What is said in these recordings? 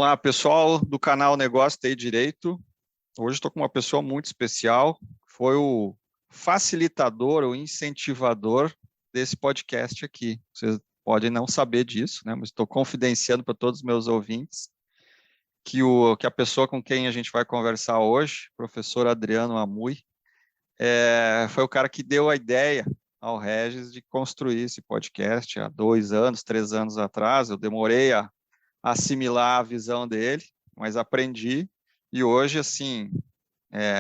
Olá, pessoal do canal Negócio TI Direito. Hoje estou com uma pessoa muito especial. Foi o facilitador, o incentivador desse podcast aqui. Vocês podem não saber disso, né? Mas estou confidenciando para todos os meus ouvintes que a pessoa com quem a gente vai conversar hoje, o professor Adriano Amui, foi o cara que deu a ideia ao Regis de construir esse podcast há 2 anos, 3 anos atrás. Eu demorei a assimilar a visão dele, mas aprendi, e hoje, assim,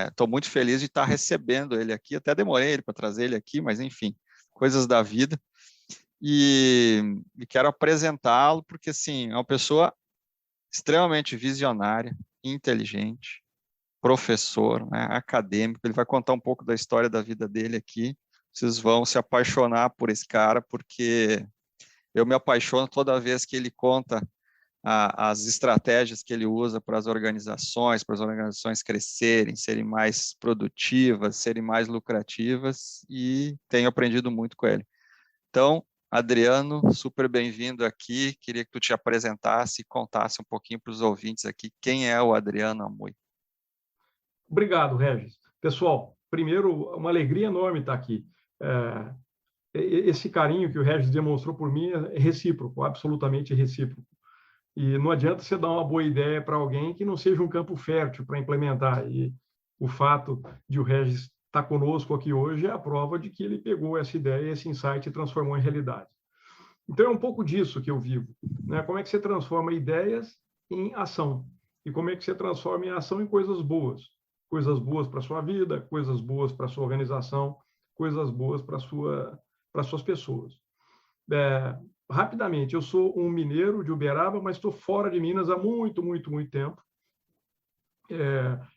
estou muito feliz de estar recebendo ele aqui. Até demorei ele para trazer ele aqui, mas enfim, coisas da vida, e quero apresentá-lo porque, assim, é uma pessoa extremamente visionária, inteligente, professor, né, acadêmico. Ele vai contar um pouco da história da vida dele aqui. Vocês vão se apaixonar por esse cara, porque eu me apaixono toda vez que ele conta as estratégias que ele usa para as organizações crescerem, serem mais produtivas, serem mais lucrativas, e tenho aprendido muito com ele. Então, Adriano, super bem-vindo aqui. Queria que tu te apresentasse e contasse um pouquinho para os ouvintes aqui quem é o Adriano Amui. Obrigado, Regis. Pessoal, primeiro, uma alegria enorme estar aqui. Esse carinho que o Regis demonstrou por mim é recíproco, absolutamente recíproco. E não adianta você dar uma boa ideia para alguém que não seja um campo fértil para implementar. E o fato de o Regis estar conosco aqui hoje é a prova de que ele pegou essa ideia, esse insight e transformou em realidade. Então, é um pouco disso que eu vivo, né? Como é que você transforma ideias em ação? E como é que você transforma em ação em coisas boas? Coisas boas para a sua vida, coisas boas para a sua organização, coisas boas para as suas pessoas. Rapidamente, eu sou um mineiro de Uberaba, mas estou fora de Minas há muito, muito, muito tempo.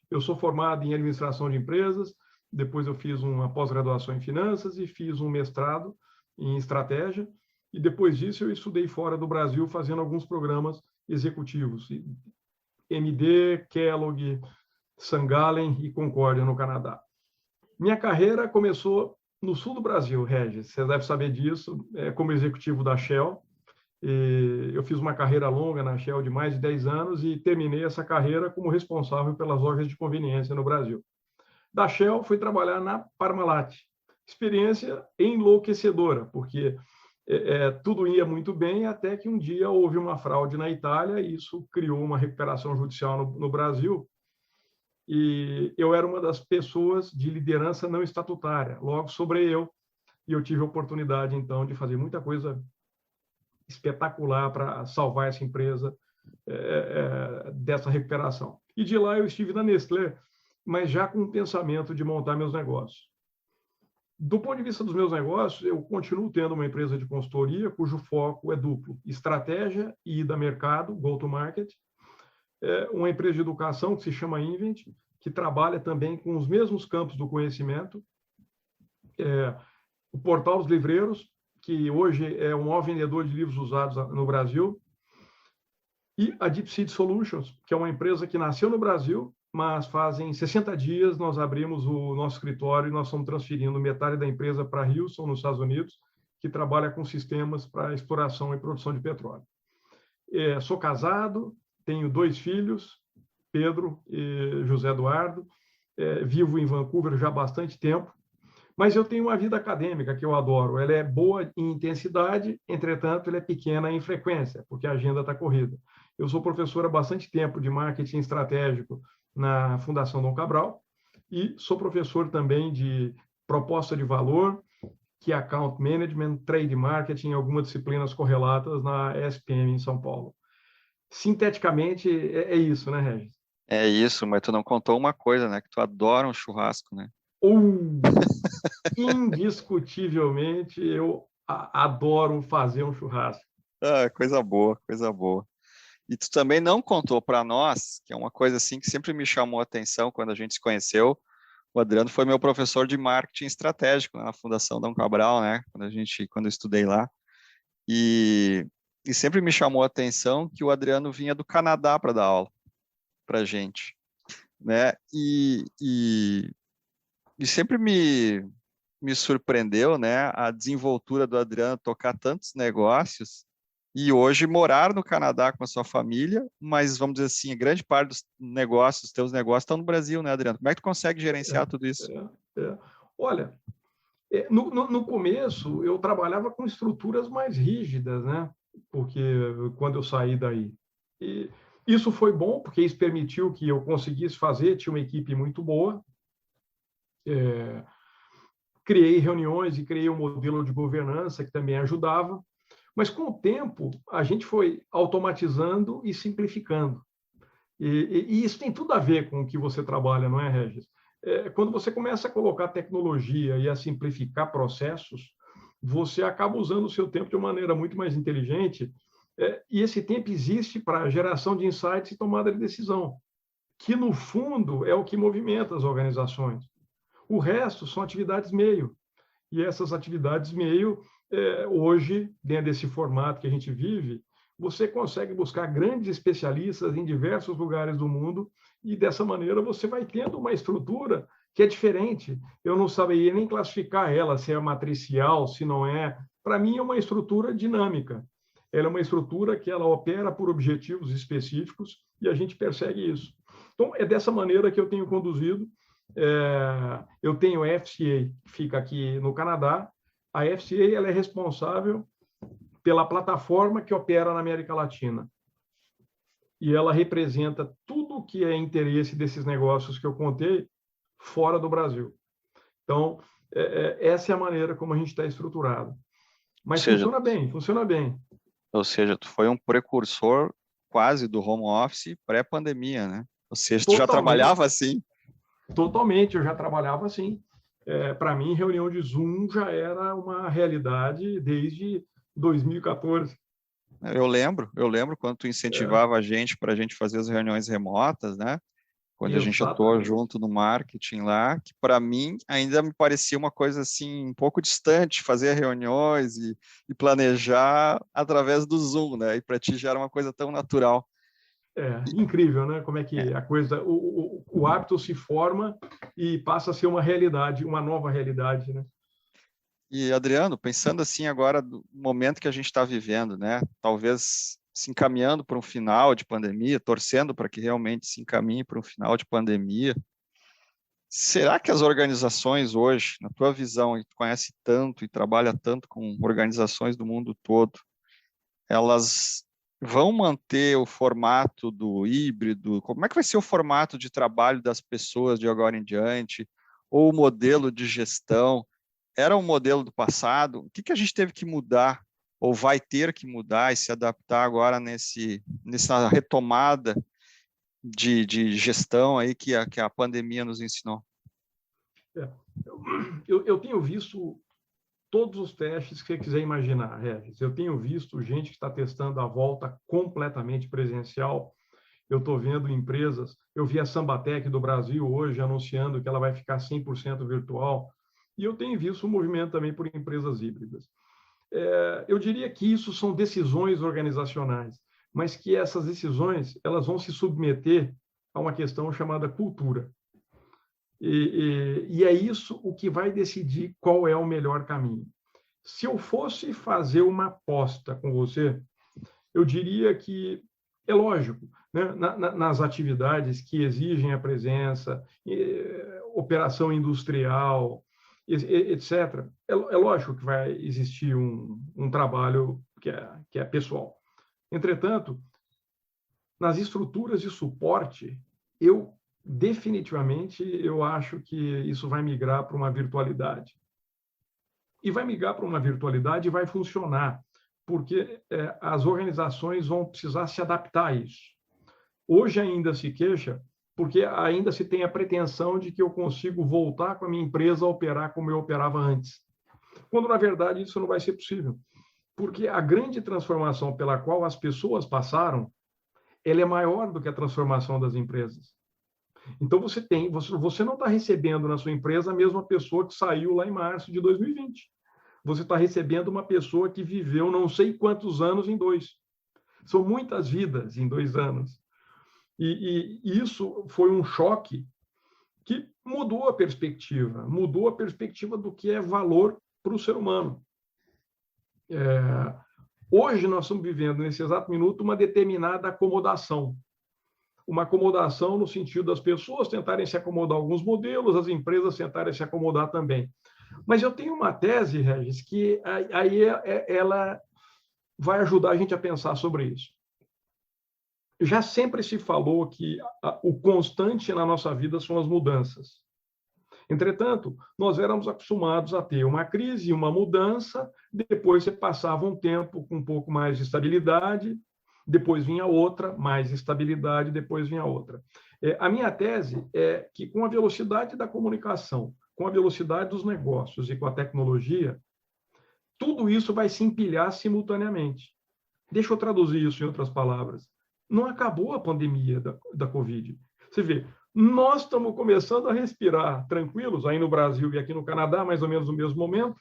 Eu sou formado em administração de empresas, depois eu fiz uma pós-graduação em finanças e fiz um mestrado em estratégia, e depois disso eu estudei fora do Brasil fazendo alguns programas executivos, MD, Kellogg, St. Gallen e Concordia, no Canadá. Minha carreira começou no sul do Brasil, Regis, você deve saber disso, como executivo da Shell. Eu fiz uma carreira longa na Shell de mais de 10 anos e terminei essa carreira como responsável pelas lojas de conveniência no Brasil. Da Shell, fui trabalhar na Parmalat. Experiência enlouquecedora, porque tudo ia muito bem até que um dia houve uma fraude na Itália e isso criou uma recuperação judicial no Brasil. E eu era uma das pessoas de liderança não estatutária, logo sobrei eu, e eu tive a oportunidade, então, de fazer muita coisa espetacular para salvar essa empresa dessa recuperação. E de lá eu estive na Nestlé, mas já com o pensamento de montar meus negócios. Do ponto de vista dos meus negócios, eu continuo tendo uma empresa de consultoria cujo foco é duplo: estratégia e ida a mercado, go-to-market. Uma empresa de educação que se chama Invent, que trabalha também com os mesmos campos do conhecimento. O Portal dos Livreiros, que hoje é o maior vendedor de livros usados no Brasil. E a Deep Seed Solutions, que é uma empresa que nasceu no Brasil, mas fazem 60 dias nós abrimos o nosso escritório e nós estamos transferindo metade da empresa para Houston, nos Estados Unidos, que trabalha com sistemas para exploração e produção de petróleo. Sou casado, tenho 2 filhos, Pedro e José Eduardo. Vivo em Vancouver já há bastante tempo, mas eu tenho uma vida acadêmica que eu adoro. Ela é boa em intensidade, entretanto, ela é pequena em frequência, porque a agenda está corrida. Eu sou professor há bastante tempo de marketing estratégico na Fundação Dom Cabral e sou professor também de proposta de valor, que é Account Management, Trade Marketing, algumas disciplinas correlatas na ESPM em São Paulo. Sinteticamente, é isso, né, Regis? É isso, mas tu não contou uma coisa, né? Que tu adora um churrasco, né? Indiscutivelmente, eu adoro fazer um churrasco. Coisa boa, coisa boa. E tu também não contou para nós, que é uma coisa assim que sempre me chamou a atenção quando a gente se conheceu. O Adriano foi meu professor de marketing estratégico, né, na Fundação Dom Cabral, né? Quando eu estudei lá. E sempre me chamou a atenção que o Adriano vinha do Canadá para dar aula para a gente, né? E sempre me surpreendeu, né, a desenvoltura do Adriano tocar tantos negócios e hoje morar no Canadá com a sua família, mas vamos dizer assim, a grande parte dos negócios, teus negócios estão no Brasil, né, Adriano? Como é que tu consegue gerenciar tudo isso? Olha, no começo eu trabalhava com estruturas mais rígidas, né? Porque quando eu saí daí. E isso foi bom, porque isso permitiu que eu conseguisse fazer, tinha uma equipe muito boa, criei reuniões e criei um modelo de governança que também ajudava, mas com o tempo a gente foi automatizando e simplificando. E isso tem tudo a ver com o que você trabalha, não é, Regis? Quando você começa a colocar tecnologia e a simplificar processos, você acaba usando o seu tempo de uma maneira muito mais inteligente, e esse tempo existe para geração de insights e tomada de decisão, que, no fundo, é o que movimenta as organizações. O resto são atividades meio. E essas atividades meio, hoje, dentro desse formato que a gente vive, você consegue buscar grandes especialistas em diversos lugares do mundo e, dessa maneira, você vai tendo uma estrutura que é diferente. Eu não saberia nem classificar ela, se é matricial, se não é. Para mim, é uma estrutura dinâmica. Ela é uma estrutura que ela opera por objetivos específicos e a gente persegue isso. Então, é dessa maneira que eu tenho conduzido. Eu tenho a FCA, que fica aqui no Canadá. A FCA ela é responsável pela plataforma que opera na América Latina. E ela representa tudo o que é interesse desses negócios que eu contei fora do Brasil. Então, essa é a maneira como a gente está estruturado. Mas funciona bem, funciona bem. Ou seja, tu foi um precursor quase do home office pré-pandemia, né? Ou seja, tu já trabalhava assim? Totalmente, eu já trabalhava assim. Para mim, reunião de Zoom já era uma realidade desde 2014. Eu lembro quando tu incentivava a gente para a gente fazer as reuniões remotas, né? Quando a gente atuou junto no marketing lá, que para mim ainda me parecia uma coisa assim, um pouco distante, fazer reuniões e planejar através do Zoom, né? E para ti já era uma coisa tão natural. Incrível, né? Como é que a coisa, o hábito se forma e passa a ser uma realidade, uma nova realidade, né? E, Adriano, pensando assim agora do momento que a gente está vivendo, né? Talvez se encaminhando para um final de pandemia, torcendo para que realmente se encaminhe para um final de pandemia. Será que as organizações hoje, na tua visão, e tu conhece tanto e trabalha tanto com organizações do mundo todo, elas vão manter o formato do híbrido? Como é que vai ser o formato de trabalho das pessoas de agora em diante? Ou o modelo de gestão? Era um modelo do passado? O que a gente teve que mudar ou vai ter que mudar e se adaptar agora nessa retomada de gestão aí que a pandemia nos ensinou? Eu tenho visto todos os testes que você quiser imaginar, Regis. Eu tenho visto gente que está testando a volta completamente presencial. Eu estou vendo empresas, eu vi a Sambatec do Brasil hoje anunciando que ela vai ficar 100% virtual, e eu tenho visto um movimento também por empresas híbridas. Eu diria que isso são decisões organizacionais, mas que essas decisões elas vão se submeter a uma questão chamada cultura. E é isso o que vai decidir qual é o melhor caminho. Se eu fosse fazer uma aposta com você, eu diria que é lógico, né? Nas atividades que exigem a presença, operação industrial, etc., é lógico que vai existir um trabalho que é pessoal. Entretanto, nas estruturas de suporte, definitivamente, eu acho que isso vai migrar para uma virtualidade. E vai migrar para uma virtualidade e vai funcionar, porque as organizações vão precisar se adaptar a isso. Hoje ainda se queixa, porque ainda se tem a pretensão de que eu consigo voltar com a minha empresa a operar como eu operava antes. Quando, na verdade, isso não vai ser possível. Porque a grande transformação pela qual as pessoas passaram, ela é maior do que a transformação das empresas. Então, você não está recebendo na sua empresa a mesma pessoa que saiu lá em março de 2020. Você está recebendo uma pessoa que viveu não sei quantos anos em 2. São muitas vidas em 2 anos. E isso foi um choque que mudou a perspectiva do que é valor para o ser humano. Hoje nós estamos vivendo, nesse exato minuto, uma determinada acomodação. Uma acomodação no sentido das pessoas tentarem se acomodar a alguns modelos, as empresas tentarem se acomodar também. Mas eu tenho uma tese, Regis, que aí ela vai ajudar a gente a pensar sobre isso. Já sempre se falou que o constante na nossa vida são as mudanças. Entretanto, nós éramos acostumados a ter uma crise, uma mudança, depois você passava um tempo com um pouco mais de estabilidade, depois vinha outra, mais estabilidade, depois vinha outra. A minha tese é que, com a velocidade da comunicação, com a velocidade dos negócios e com a tecnologia, tudo isso vai se empilhar simultaneamente. Deixa eu traduzir isso em outras palavras. Não acabou a pandemia da Covid. Você vê, nós estamos começando a respirar tranquilos, aí no Brasil e aqui no Canadá, mais ou menos no mesmo momento.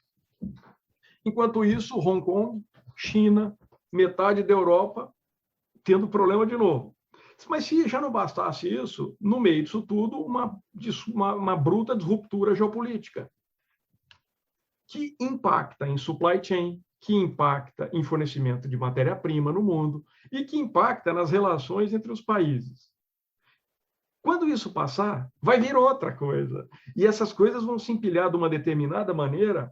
Enquanto isso, Hong Kong, China, metade da Europa, tendo problema de novo. Mas se já não bastasse isso, no meio disso tudo, uma bruta disruptura geopolítica, que impacta em supply chain, que impacta em fornecimento de matéria-prima no mundo e que impacta nas relações entre os países. Quando isso passar, vai vir outra coisa. E essas coisas vão se empilhar de uma determinada maneira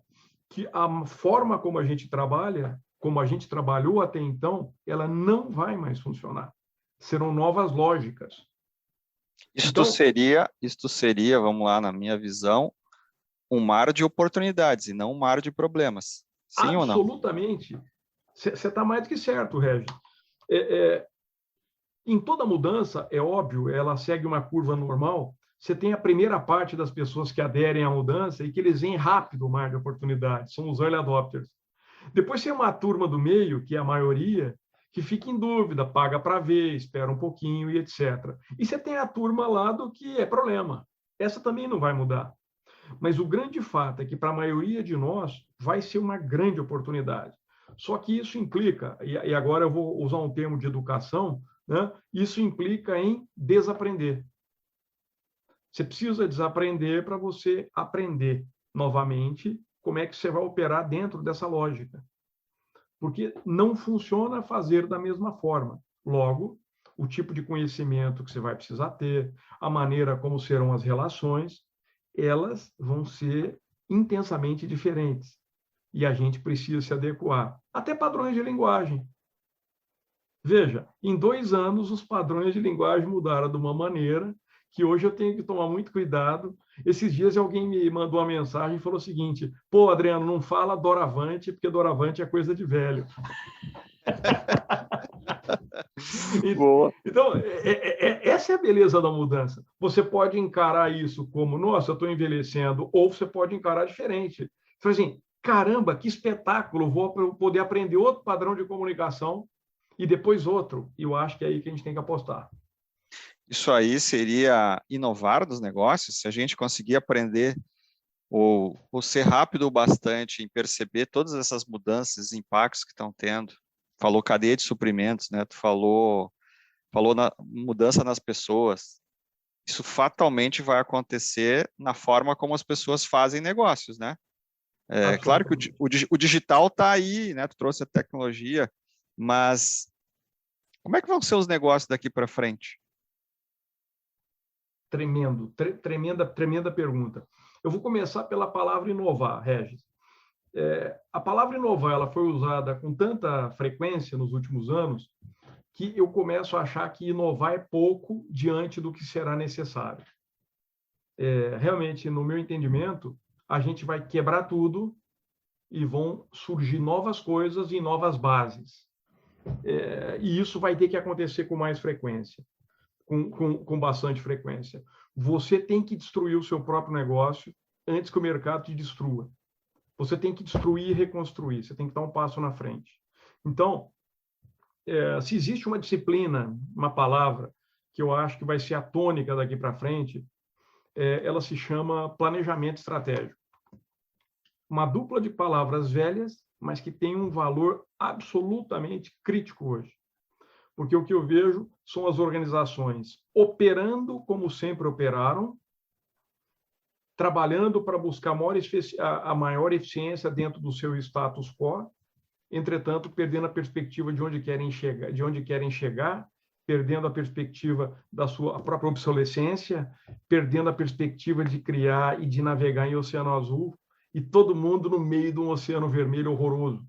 que a forma como a gente trabalha, como a gente trabalhou até então, ela não vai mais funcionar. Serão novas lógicas. Isto seria, vamos lá, na minha visão, um mar de oportunidades e não um mar de problemas. Sim ou não? Absolutamente. Você está mais do que certo, Regis. Em toda mudança, é óbvio, ela segue uma curva normal. Você tem a primeira parte das pessoas que aderem à mudança e que eles veem rápido o mar de oportunidades, são os early adopters. Depois tem uma turma do meio, que é a maioria, que fica em dúvida, paga para ver, espera um pouquinho e etc. E você tem a turma lá do que é problema. Essa também não vai mudar. Mas o grande fato é que, para a maioria de nós, vai ser uma grande oportunidade. Só que isso implica, e agora eu vou usar um termo de educação, né? Isso implica em desaprender. Você precisa desaprender para você aprender novamente como é que você vai operar dentro dessa lógica. Porque não funciona fazer da mesma forma. Logo, o tipo de conhecimento que você vai precisar ter, a maneira como serão as relações, elas vão ser intensamente diferentes. E a gente precisa se adequar. Até padrões de linguagem. Veja, em 2 anos, os padrões de linguagem mudaram de uma maneira que hoje eu tenho que tomar muito cuidado. Esses dias alguém me mandou uma mensagem e falou o seguinte: pô, Adriano, não fala doravante, porque doravante é coisa de velho. Boa. Então, essa é a beleza da mudança. Você pode encarar isso como, nossa, eu estou envelhecendo, ou você pode encarar diferente. Então, assim, caramba, que espetáculo, vou poder aprender outro padrão de comunicação e depois outro. E eu acho que é aí que a gente tem que apostar. Isso aí seria inovar nos negócios, se a gente conseguir aprender ou ser rápido o bastante em perceber todas essas mudanças, impactos que estão tendo. Falou cadeia de suprimentos, né? Tu falou na mudança nas pessoas. Isso fatalmente vai acontecer na forma como as pessoas fazem negócios, né? É claro que o digital está aí, né? Tu trouxe a tecnologia, mas como é que vão ser os negócios daqui para frente? Tremenda pergunta. Eu vou começar pela palavra inovar, Regis. A palavra inovar ela foi usada com tanta frequência nos últimos anos que eu começo a achar que inovar é pouco diante do que será necessário. Realmente, no meu entendimento, a gente vai quebrar tudo e vão surgir novas coisas e novas bases. E isso vai ter que acontecer com mais frequência. Com bastante frequência. Você tem que destruir o seu próprio negócio antes que o mercado te destrua. Você tem que destruir e reconstruir. Você tem que dar um passo na frente. Então, se existe uma disciplina, uma palavra, que eu acho que vai ser a tônica daqui para frente, ela se chama planejamento estratégico. Uma dupla de palavras velhas, mas que tem um valor absolutamente crítico hoje. Porque o que eu vejo são as organizações operando como sempre operaram, trabalhando para buscar a maior eficiência dentro do seu status quo entretanto, perdendo a perspectiva de onde querem chegar, perdendo a perspectiva da sua própria obsolescência, perdendo a perspectiva de criar e de navegar em oceano azul, e todo mundo no meio de um oceano vermelho horroroso.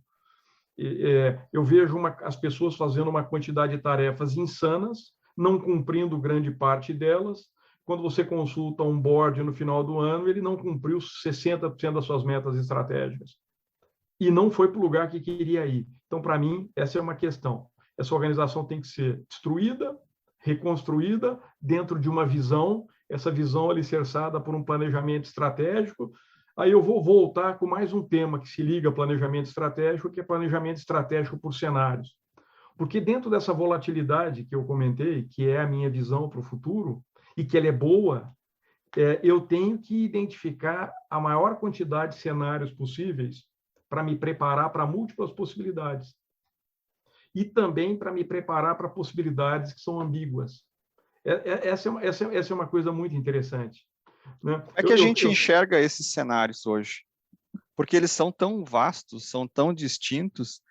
Eu vejo as pessoas fazendo uma quantidade de tarefas insanas, não cumprindo grande parte delas. Quando você consulta um board no final do ano, ele não cumpriu 60% das suas metas estratégicas. E não foi para o lugar que queria ir. Então, para mim, essa é uma questão. Essa organização tem que ser destruída, reconstruída dentro de uma visão, essa visão alicerçada por um planejamento estratégico. Aí eu vou voltar com mais um tema que se liga ao planejamento estratégico, que é planejamento estratégico por cenários. Porque dentro dessa volatilidade que eu comentei, que é a minha visão para o futuro, e que ela é boa, eu tenho que identificar a maior quantidade de cenários possíveis para me preparar para múltiplas possibilidades. E também para me preparar para possibilidades que são ambíguas. Essa é uma coisa muito interessante. Né? É que a gente enxerga esses cenários hoje, porque eles são tão vastos, são tão distintos,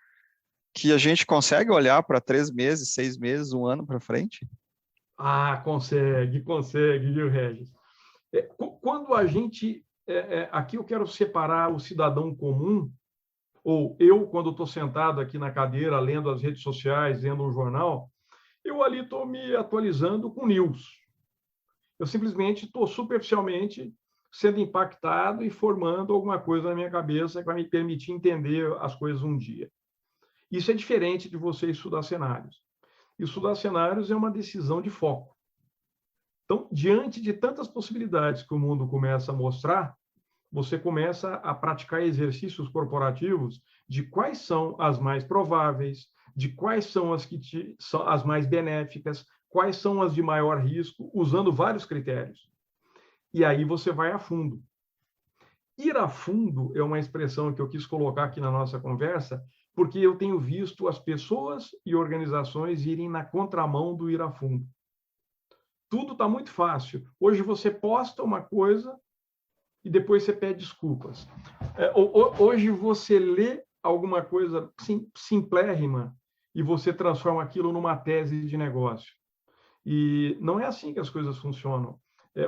que a gente consegue olhar para 3 meses, 6 meses, 1 ano para frente? Consegue, viu, Regis? Quando a gente... aqui eu quero separar o cidadão comum, ou eu, quando estou sentado aqui na cadeira, lendo as redes sociais, lendo um jornal, eu ali estou me atualizando com news. Eu simplesmente estou superficialmente sendo impactado e formando alguma coisa na minha cabeça que vai me permitir entender as coisas um dia. Isso é diferente de você estudar cenários. Estudar cenários é uma decisão de foco. Então, diante de tantas possibilidades que o mundo começa a mostrar, você começa a praticar exercícios corporativos de quais são as mais prováveis, de quais são são as mais benéficas, quais são as de maior risco, usando vários critérios. E aí você vai a fundo. Ir a fundo é uma expressão que eu quis colocar aqui na nossa conversa, porque eu tenho visto as pessoas e organizações irem na contramão do ir a fundo. Tudo está muito fácil. Hoje você posta uma coisa e depois você pede desculpas. Hoje você lê alguma coisa simplérrima e você transforma aquilo numa tese de negócio. E não é assim que as coisas funcionam.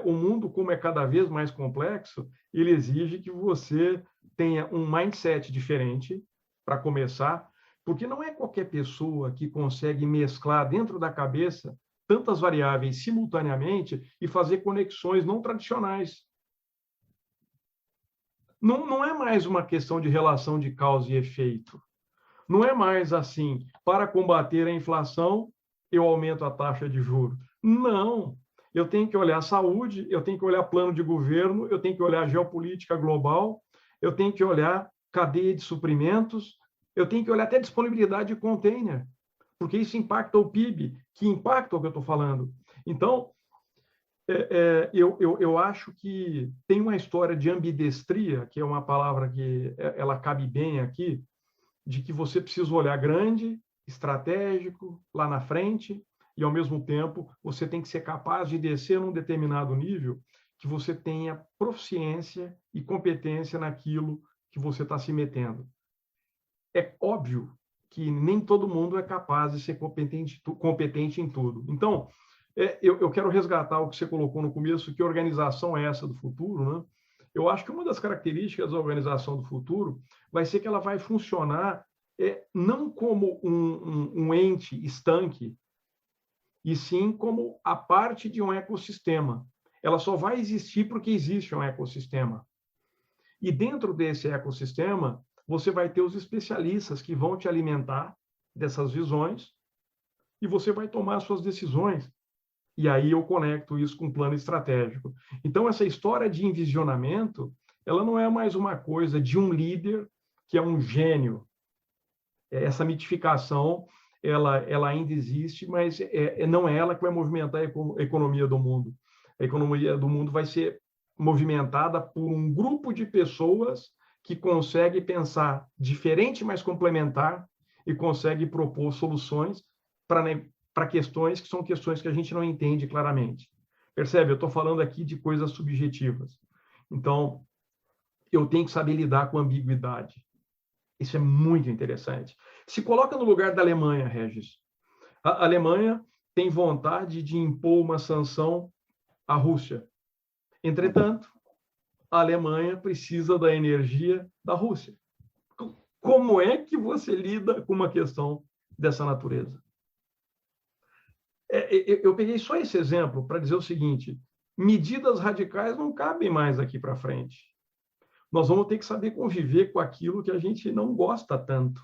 O mundo, como é cada vez mais complexo, ele exige que você tenha um mindset diferente, para começar, porque não é qualquer pessoa que consegue mesclar dentro da cabeça tantas variáveis simultaneamente e fazer conexões não tradicionais. Não é mais uma questão de relação de causa e efeito. Não é mais assim, para combater a inflação, eu aumento a taxa de juros. Não. Eu tenho que olhar saúde, eu tenho que olhar plano de governo, eu tenho que olhar geopolítica global, eu tenho que olhar cadeia de suprimentos, eu tenho que olhar até disponibilidade de container, porque isso impacta o PIB, que impacta o que eu estou falando. Então, eu acho que tem uma história de ambidestria, que é uma palavra que ela cabe bem aqui, de que você precisa olhar grande, estratégico, lá na frente, e, ao mesmo tempo, você tem que ser capaz de descer num determinado nível que você tenha proficiência e competência naquilo que você está se metendo. É óbvio que nem todo mundo é capaz de ser competente em tudo. Então, eu quero resgatar o que você colocou no começo, que organização é essa do futuro, né? Eu acho que uma das características da organização do futuro vai ser que ela vai funcionar não como um ente estanque, e sim como a parte de um ecossistema. Ela só vai existir porque existe um ecossistema. E dentro desse ecossistema, você vai ter os especialistas que vão te alimentar dessas visões e você vai tomar suas decisões. E aí eu conecto isso com um plano estratégico. Então, essa história de envisionamento, ela não é mais uma coisa de um líder que é um gênio. Essa mitificação, ela ainda existe, mas não é ela que vai movimentar a economia do mundo. A economia do mundo vai ser movimentada por um grupo de pessoas que consegue pensar diferente, mas complementar, e consegue propor soluções para questões que são questões que a gente não entende claramente. Percebe? Eu estou falando aqui de coisas subjetivas. Então, eu tenho que saber lidar com ambiguidade. Isso é muito interessante. Se coloca no lugar da Alemanha, Regis. A Alemanha tem vontade de impor uma sanção à Rússia. Entretanto, a Alemanha precisa da energia da Rússia. Como é que você lida com uma questão dessa natureza? Eu peguei só esse exemplo para dizer o seguinte: medidas radicais não cabem mais aqui para frente. Nós vamos ter que saber conviver com aquilo que a gente não gosta tanto.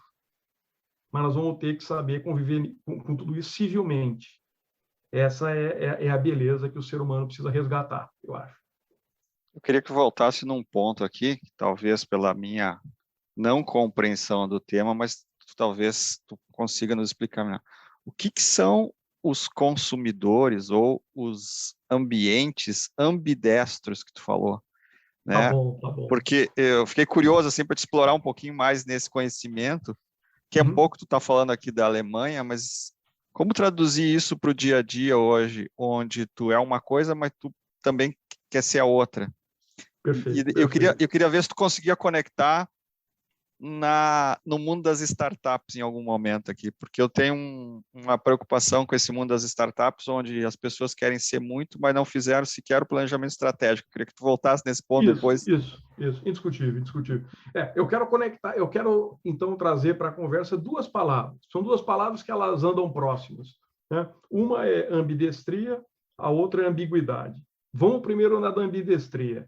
Mas nós vamos ter que saber conviver com tudo isso civilmente. Essa é a beleza que o ser humano precisa resgatar, eu acho. Eu queria que voltasse num ponto aqui, talvez pela minha não compreensão do tema, mas talvez tu consiga nos explicar melhor. O que são os consumidores ou os ambientes ambidestros que tu falou? Né? Tá bom, tá bom. Porque eu fiquei curioso assim, para te explorar um pouquinho mais nesse conhecimento, que é pouco tu está falando aqui da Alemanha, mas como traduzir isso para o dia a dia hoje, onde tu é uma coisa, mas tu também quer ser a outra? Perfeito. Eu queria ver se tu conseguia conectar no mundo das startups em algum momento aqui, porque eu tenho uma preocupação com esse mundo das startups, onde as pessoas querem ser muito, mas não fizeram sequer o planejamento estratégico. Eu queria que tu voltasse nesse ponto depois. Isso, indiscutível. Eu quero conectar, eu quero então trazer para a conversa duas palavras. São duas palavras que elas andam próximas, né? Uma é ambidestria, a outra é ambiguidade. Vamos primeiro na da ambidestria.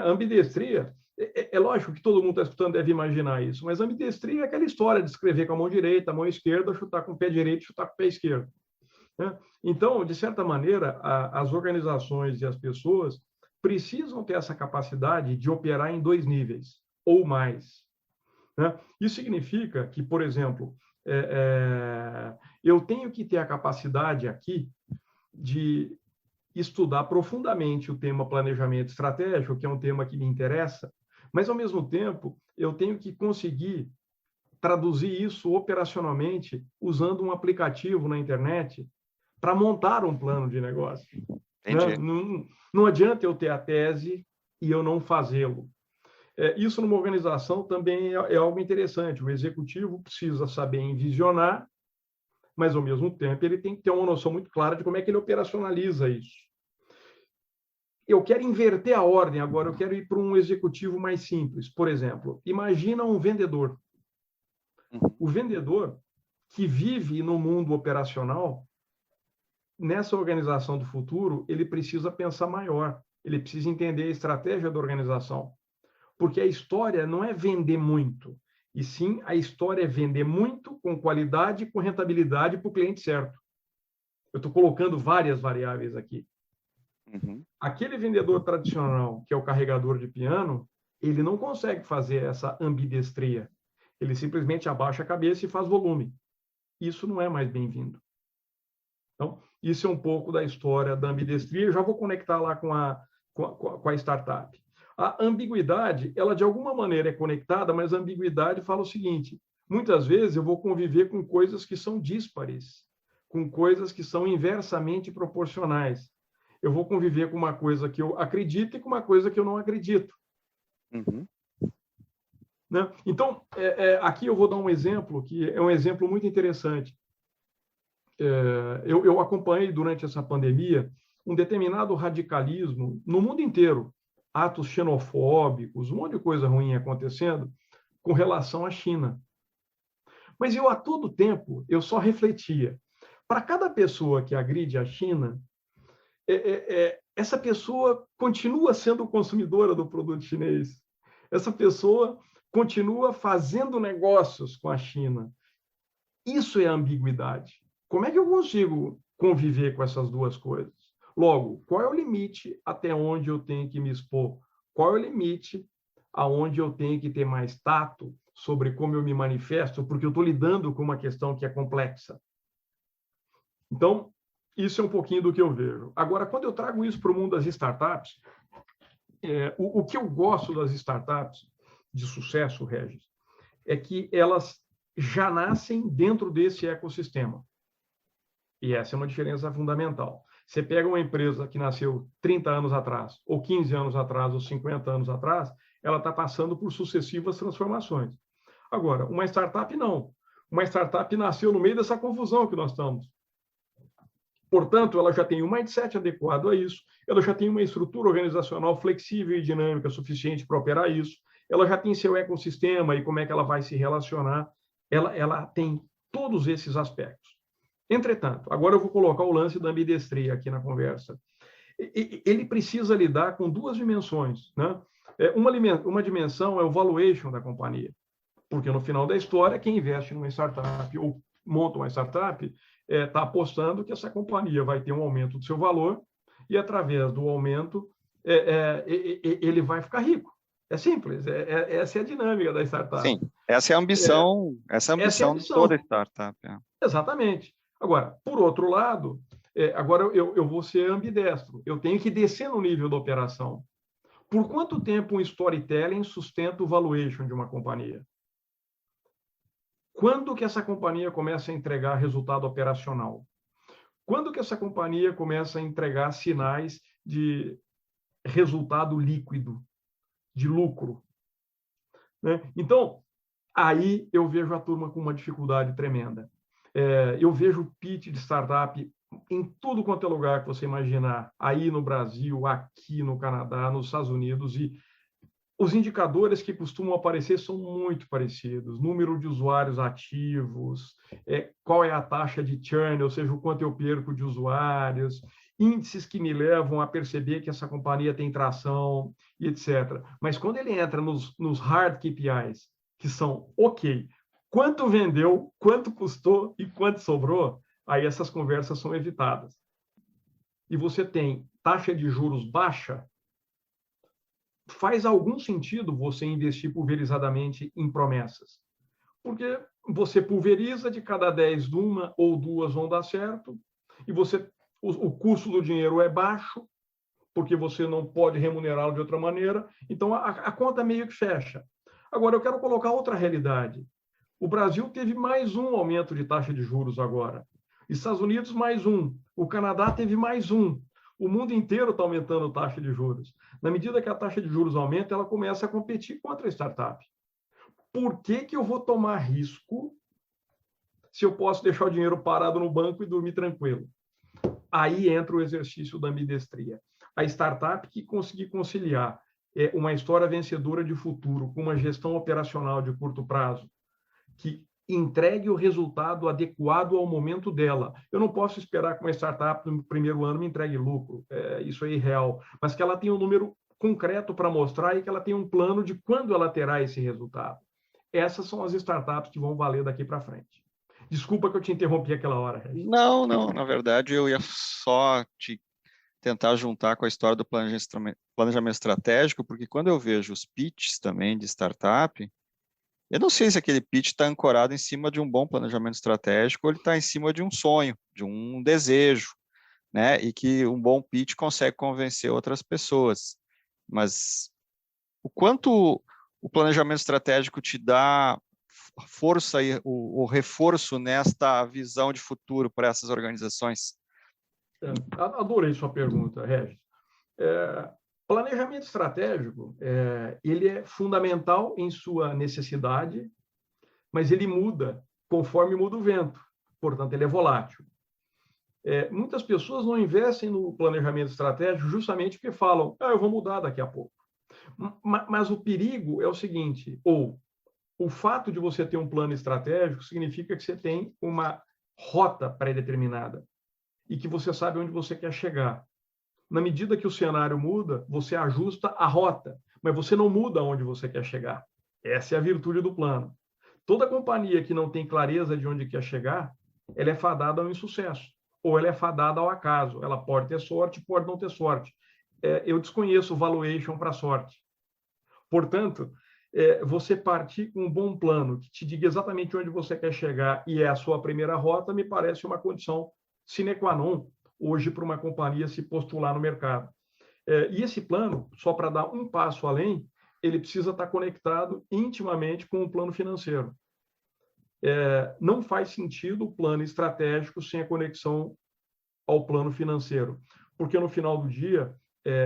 Ambidestria, é lógico que todo mundo está escutando deve imaginar isso, mas ambidestria é aquela história de escrever com a mão direita, a mão esquerda, chutar com o pé direito, chutar com o pé esquerdo. Então, de certa maneira, as organizações e as pessoas precisam ter essa capacidade de operar em 2 níveis ou mais. Isso significa que, por exemplo, eu tenho que ter a capacidade aqui de estudar profundamente o tema planejamento estratégico, que é um tema que me interessa, mas, ao mesmo tempo, eu tenho que conseguir traduzir isso operacionalmente usando um aplicativo na internet para montar um plano de negócio. Não adianta eu ter a tese e eu não fazê-lo. Isso, numa organização, também é algo interessante. O executivo precisa saber envisionar, mas, ao mesmo tempo, ele tem que ter uma noção muito clara de como é que ele operacionaliza isso. Eu quero inverter a ordem agora, eu quero ir para um executivo mais simples. Por exemplo, imagina um vendedor. O vendedor que vive no mundo operacional, nessa organização do futuro, ele precisa pensar maior, ele precisa entender a estratégia da organização. Porque a história não é vender muito, e sim a história é vender muito, com qualidade e com rentabilidade para o cliente certo. Eu estou colocando várias variáveis aqui. Aquele vendedor tradicional, que é o carregador de piano, ele não consegue fazer essa ambidestria. Ele simplesmente abaixa a cabeça e faz volume. Isso não é mais bem-vindo. Então, isso é um pouco da história da ambidestria. Eu já vou conectar lá com a startup. A ambiguidade, ela de alguma maneira é conectada, mas a ambiguidade fala o seguinte: muitas vezes eu vou conviver com coisas que são díspares, com coisas que são inversamente proporcionais. Eu vou conviver com uma coisa que eu acredito e com uma coisa que eu não acredito. Então, aqui eu vou dar um exemplo que é um exemplo muito interessante. Eu acompanhei durante essa pandemia um determinado radicalismo no mundo inteiro, atos xenofóbicos, um monte de coisa ruim acontecendo com relação à China. Mas eu, a todo tempo, eu só refletia. Para cada pessoa que agride a China, essa pessoa continua sendo consumidora do produto chinês. Essa pessoa continua fazendo negócios com a China. Isso é ambiguidade. Como é que eu consigo conviver com essas duas coisas? Logo, qual é o limite até onde eu tenho que me expor? Qual é o limite aonde eu tenho que ter mais tato sobre como eu me manifesto, porque eu estou lidando com uma questão que é complexa? Então, isso é um pouquinho do que eu vejo. Agora, quando eu trago isso para o mundo das startups, o que eu gosto das startups de sucesso, Regis, é que elas já nascem dentro desse ecossistema. E essa é uma diferença fundamental. Você pega uma empresa que nasceu 30 anos atrás, ou 15 anos atrás, ou 50 anos atrás, ela está passando por sucessivas transformações. Agora, uma startup não. Uma startup nasceu no meio dessa confusão que nós estamos. Portanto, ela já tem um mindset adequado a isso, ela já tem uma estrutura organizacional flexível e dinâmica suficiente para operar isso, ela já tem seu ecossistema e como é que ela vai se relacionar, ela tem todos esses aspectos. Entretanto, agora eu vou colocar o lance da ambidestria aqui na conversa. Ele precisa lidar com duas dimensões, né? Uma dimensão é o valuation da companhia, porque no final da história, quem investe numa startup ou monta uma startup está apostando que essa companhia vai ter um aumento do seu valor e, através do aumento, ele vai ficar rico. É simples, essa é a dinâmica da startup. Sim, essa é a ambição, essa é a ambição de toda startup. Exatamente. Agora, por outro lado, agora eu vou ser ambidestro, eu tenho que descer no nível da operação. Por quanto tempo um storytelling sustenta o valuation de uma companhia? Quando que essa companhia começa a entregar resultado operacional? Quando que essa companhia começa a entregar sinais de resultado líquido, de lucro? Né? Então, aí eu vejo a turma com uma dificuldade tremenda. Eu vejo pitch de startup em tudo quanto é lugar que você imaginar, aí no Brasil, aqui no Canadá, nos Estados Unidos, e os indicadores que costumam aparecer são muito parecidos. Número de usuários ativos, qual é a taxa de churn, ou seja, o quanto eu perco de usuários, índices que me levam a perceber que essa companhia tem tração, e etc. Mas quando ele entra nos hard KPIs, que são, ok, quanto vendeu, quanto custou e quanto sobrou, aí essas conversas são evitadas. E você tem taxa de juros baixa, faz algum sentido você investir pulverizadamente em promessas. Porque você pulveriza, de cada 10, uma ou duas vão dar certo, e o custo do dinheiro é baixo, porque você não pode remunerá-lo de outra maneira, então a conta meio que fecha. Agora, eu quero colocar outra realidade. O Brasil teve mais um aumento de taxa de juros agora. Estados Unidos, mais um. O Canadá teve mais um. O mundo inteiro está aumentando a taxa de juros. Na medida que a taxa de juros aumenta, ela começa a competir contra a startup. Por que eu vou tomar risco se eu posso deixar o dinheiro parado no banco e dormir tranquilo? Aí entra o exercício da ambidestria. A startup que conseguir conciliar uma história vencedora de futuro com uma gestão operacional de curto prazo, que entregue o resultado adequado ao momento dela. Eu não posso esperar que uma startup no primeiro ano me entregue lucro, isso é irreal, mas que ela tenha um número concreto para mostrar e que ela tenha um plano de quando ela terá esse resultado. Essas são as startups que vão valer daqui para frente. Desculpa que eu te interrompi aquela hora, Regis. Não, na verdade eu ia só te tentar juntar com a história do planejamento estratégico, porque quando eu vejo os pitches também de startup, eu não sei se aquele pitch está ancorado em cima de um bom planejamento estratégico ou ele está em cima de um sonho, de um desejo, né? E que um bom pitch consegue convencer outras pessoas. Mas o quanto o planejamento estratégico te dá força e o reforço nesta visão de futuro para essas organizações? Adorei sua pergunta, Regis. Planejamento estratégico, ele é fundamental em sua necessidade, mas ele muda conforme muda o vento, portanto, ele é volátil. Muitas pessoas não investem no planejamento estratégico justamente porque falam, eu vou mudar daqui a pouco. Mas o perigo é o seguinte, o fato de você ter um plano estratégico significa que você tem uma rota pré-determinada e que você sabe onde você quer chegar. Na medida que o cenário muda, você ajusta a rota, mas você não muda onde você quer chegar. Essa é a virtude do plano. Toda companhia que não tem clareza de onde quer chegar, ela é fadada ao insucesso, ou ela é fadada ao acaso. Ela pode ter sorte, pode não ter sorte. Eu desconheço o valuation para sorte. Portanto, você partir com um bom plano que te diga exatamente onde você quer chegar e é a sua primeira rota, me parece uma condição sine qua non hoje para uma companhia se postular no mercado. E esse plano, só para dar um passo além, ele precisa estar conectado intimamente com o plano financeiro. Não faz sentido o plano estratégico sem a conexão ao plano financeiro, porque no final do dia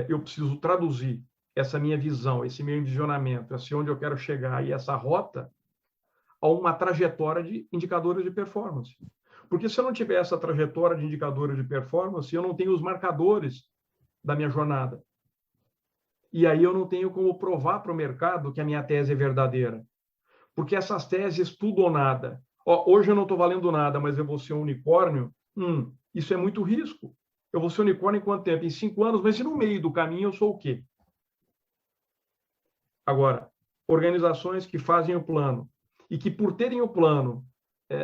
eu preciso traduzir essa minha visão, esse meu envisionamento, assim onde eu quero chegar e essa rota a uma trajetória de indicadores de performance. Porque se eu não tiver essa trajetória de indicadores de performance, eu não tenho os marcadores da minha jornada. E aí eu não tenho como provar para o mercado que a minha tese é verdadeira. Porque essas teses, tudo ou nada. Hoje eu não estou valendo nada, mas eu vou ser um unicórnio. Isso é muito risco. Eu vou ser unicórnio em quanto tempo? Em 5 anos, mas e no meio do caminho eu sou o quê? Agora, organizações que fazem o plano e que, por terem o plano,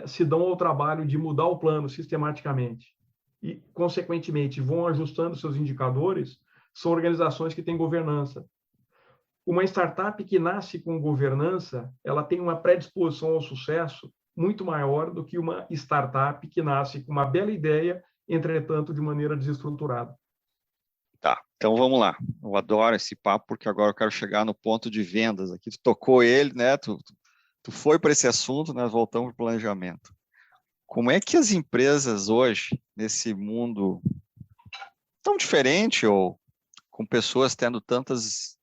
se dão ao trabalho de mudar o plano sistematicamente e, consequentemente, vão ajustando seus indicadores, são organizações que têm governança. Uma startup que nasce com governança, ela tem uma predisposição ao sucesso muito maior do que uma startup que nasce com uma bela ideia, entretanto, de maneira desestruturada. Tá, então vamos lá. Eu adoro esse papo, porque agora eu quero chegar no ponto de vendas. Aqui tu tocou ele, né? Tu foi para esse assunto, nós voltamos para o planejamento. Como é que as empresas hoje, nesse mundo tão diferente, ou com pessoas tendo tantas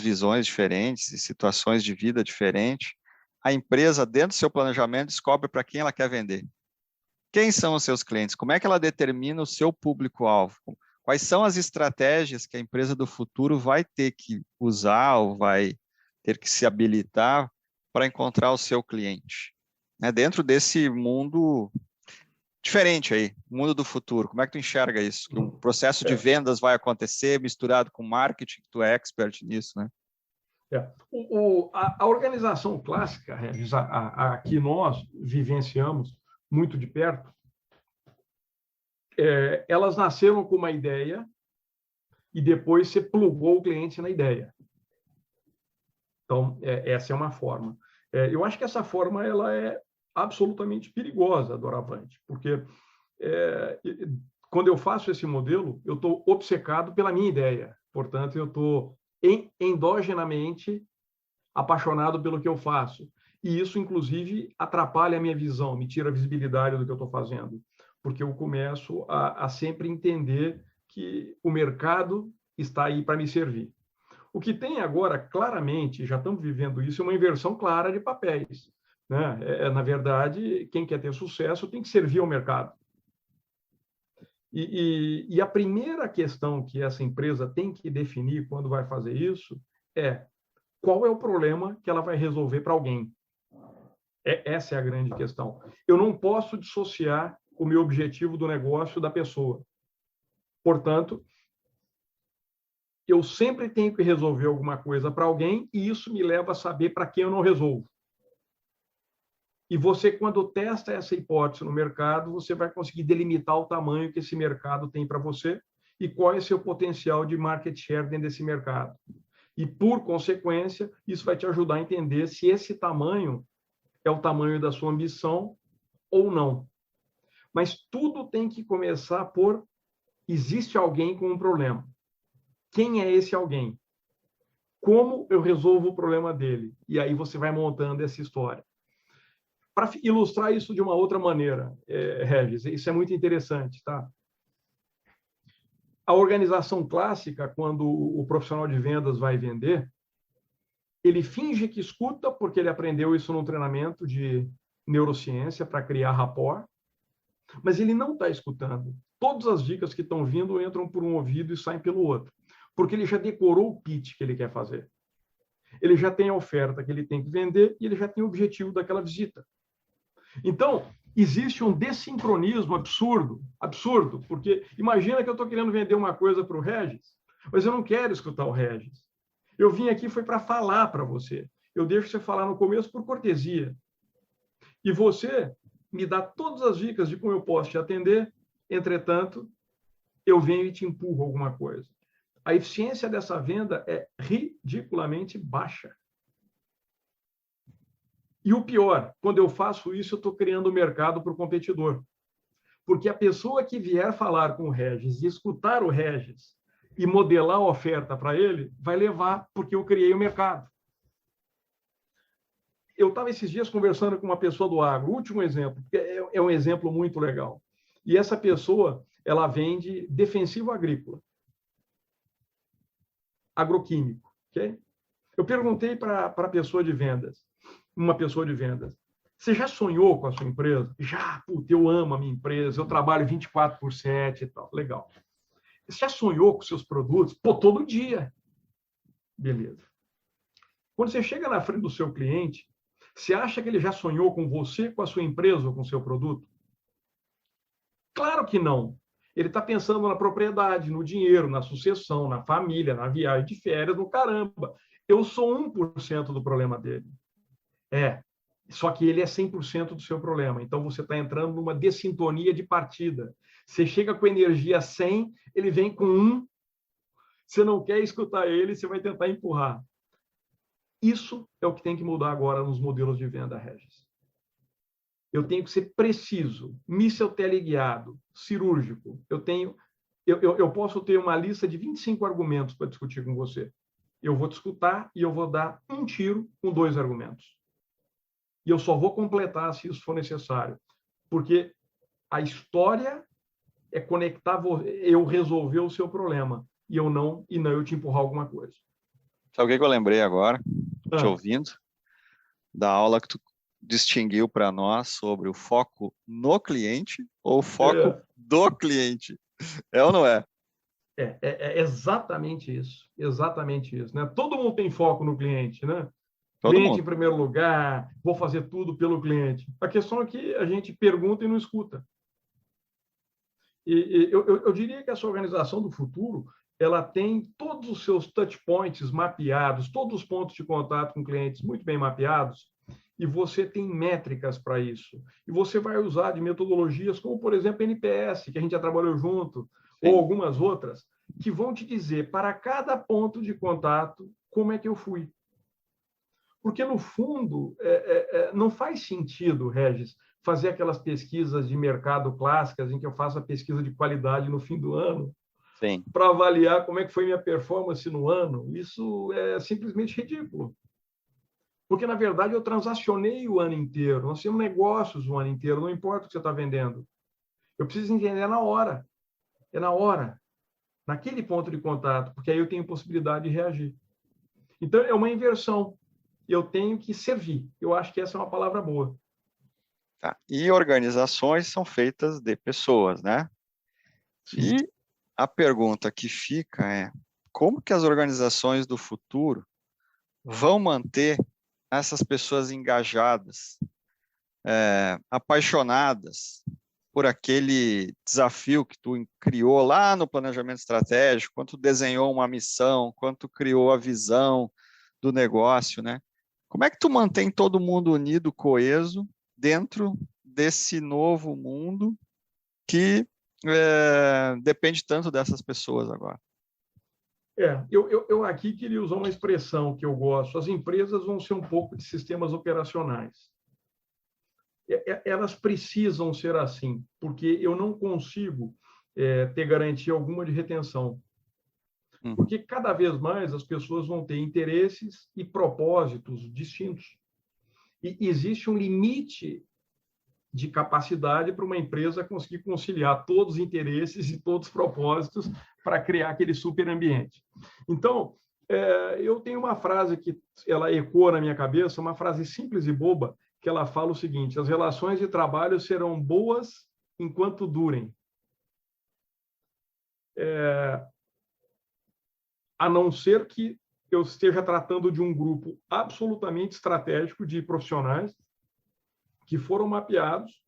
visões diferentes e situações de vida diferentes, a empresa, dentro do seu planejamento, descobre para quem ela quer vender? Quem são os seus clientes? Como é que ela determina o seu público-alvo? Quais são as estratégias que a empresa do futuro vai ter que usar ou vai ter que se habilitar para encontrar o seu cliente? Dentro desse mundo diferente aí, mundo do futuro, como é que tu enxerga isso? Que um processo de vendas vai acontecer misturado com marketing, tu é expert nisso, né? A organização clássica, Regis, a que nós vivenciamos muito de perto, elas nasceram com uma ideia e depois você plugou o cliente na ideia. Então, essa é uma forma. Eu acho que essa forma ela é absolutamente perigosa, doravante, porque quando eu faço esse modelo, eu estou obcecado pela minha ideia. Portanto, eu estou endogenamente apaixonado pelo que eu faço. E isso, inclusive, atrapalha a minha visão, me tira a visibilidade do que eu estou fazendo, porque eu começo a sempre entender que o mercado está aí para me servir. O que tem agora, claramente, já estamos vivendo isso, é uma inversão clara de papéis, né? Na verdade, quem quer ter sucesso tem que servir ao mercado. E a primeira questão que essa empresa tem que definir quando vai fazer isso é qual é o problema que ela vai resolver para alguém. Essa é a grande questão. Eu não posso dissociar o meu objetivo do negócio da pessoa. Portanto, eu sempre tenho que resolver alguma coisa para alguém e isso me leva a saber para quem eu não resolvo. E você, quando testa essa hipótese no mercado, você vai conseguir delimitar o tamanho que esse mercado tem para você e qual é o seu potencial de market share dentro desse mercado. E, por consequência, isso vai te ajudar a entender se esse tamanho é o tamanho da sua ambição ou não. Mas tudo tem que começar por: existe alguém com um problema. Quem é esse alguém? Como eu resolvo o problema dele? E aí você vai montando essa história. Para ilustrar isso de uma outra maneira, Regis, isso é muito interessante, tá? A organização clássica, quando o profissional de vendas vai vender, ele finge que escuta, porque ele aprendeu isso num treinamento de neurociência para criar rapport, mas ele não está escutando. Todas as dicas que estão vindo entram por um ouvido e saem pelo outro, porque ele já decorou o pitch que ele quer fazer. Ele já tem a oferta que ele tem que vender e ele já tem o objetivo daquela visita. Então, existe um dessincronismo absurdo, porque imagina que eu estou querendo vender uma coisa para o Regis, mas eu não quero escutar o Regis. Eu vim aqui foi para falar para você. Eu deixo você falar no começo por cortesia. E você me dá todas as dicas de como eu posso te atender, entretanto, eu venho e te empurro alguma coisa. A eficiência dessa venda é ridiculamente baixa. E o pior, quando eu faço isso, eu estou criando mercado para o competidor. Porque a pessoa que vier falar com o Regis e escutar o Regis e modelar a oferta para ele, vai levar, porque eu criei o mercado. Eu estava esses dias conversando com uma pessoa do agro, último exemplo, é um exemplo muito legal. E essa pessoa, ela vende defensivo agrícola, agroquímico, ok? Eu perguntei para a pessoa de vendas: uma pessoa de vendas. Você já sonhou com a sua empresa? Já, puta, eu amo a minha empresa, eu trabalho 24/7 e tal. Legal. Você já sonhou com seus produtos? Pô, todo dia. Beleza. Quando você chega na frente do seu cliente, você acha que ele já sonhou com você, com a sua empresa ou com o seu produto? Claro que não. Ele está pensando na propriedade, no dinheiro, na sucessão, na família, na viagem de férias, no caramba. Eu sou 1% do problema dele. Só que ele é 100% do seu problema. Então, você está entrando numa dessintonia de partida. Você chega com energia 100, ele vem com 1, você não quer escutar ele, você vai tentar empurrar. Isso é o que tem que mudar agora nos modelos de venda, Regis. Eu tenho que ser preciso, míssel teleguiado, cirúrgico. Eu posso ter uma lista de 25 argumentos para discutir com você. Eu vou te escutar e eu vou dar um tiro com 2 argumentos. E eu só vou completar se isso for necessário. Porque a história é conectar eu resolver o seu problema e não eu te empurrar alguma coisa. Sabe o que eu lembrei agora, te ouvindo? Da aula que tu distinguiu para nós sobre o foco no cliente ou o foco do cliente. É ou não é? É exatamente isso. Exatamente isso. Né? Todo mundo tem foco no cliente, né? Todo cliente mundo. Em primeiro lugar, vou fazer tudo pelo cliente. A questão é que a gente pergunta e não escuta. E eu diria que essa organização do futuro, ela tem todos os seus touch points mapeados, todos os pontos de contato com clientes muito bem mapeados, e você tem métricas para isso. E você vai usar de metodologias como, por exemplo, NPS, que a gente já trabalhou junto, Sim. ou algumas outras, que vão te dizer, para cada ponto de contato, como é que eu fui. Porque, no fundo, não faz sentido, Regis, fazer aquelas pesquisas de mercado clássicas em que eu faço a pesquisa de qualidade no fim do ano para avaliar como é que foi minha performance no ano. Isso é simplesmente ridículo. Porque, na verdade, eu transacionei o ano inteiro. Nós temos negócios o ano inteiro, não importa o que você está vendendo. Eu preciso entender na hora. É na hora. Naquele ponto de contato, porque aí eu tenho possibilidade de reagir. Então, é uma inversão. Eu tenho que servir. Eu acho que essa é uma palavra boa. Tá. E organizações são feitas de pessoas, né? Sim. E a pergunta que fica é: como que as organizações do futuro vão manter essas pessoas engajadas, apaixonadas por aquele desafio que tu criou lá no planejamento estratégico, quando tu desenhou uma missão, quando tu criou a visão do negócio, né? Como é que tu mantém todo mundo unido, coeso, dentro desse novo mundo que depende tanto dessas pessoas agora? Eu aqui queria usar uma expressão que eu gosto. As empresas vão ser um pouco de sistemas operacionais. Elas precisam ser assim, porque eu não consigo ter garantia alguma de retenção. Porque cada vez mais as pessoas vão ter interesses e propósitos distintos. E existe um limite de capacidade para uma empresa conseguir conciliar todos os interesses e todos os propósitos para criar aquele super ambiente. Então, eu tenho uma frase que ela ecoa na minha cabeça, uma frase simples e boba, que ela fala o seguinte: as relações de trabalho serão boas enquanto durem. A não ser que eu esteja tratando de um grupo absolutamente estratégico de profissionais que foram mapeados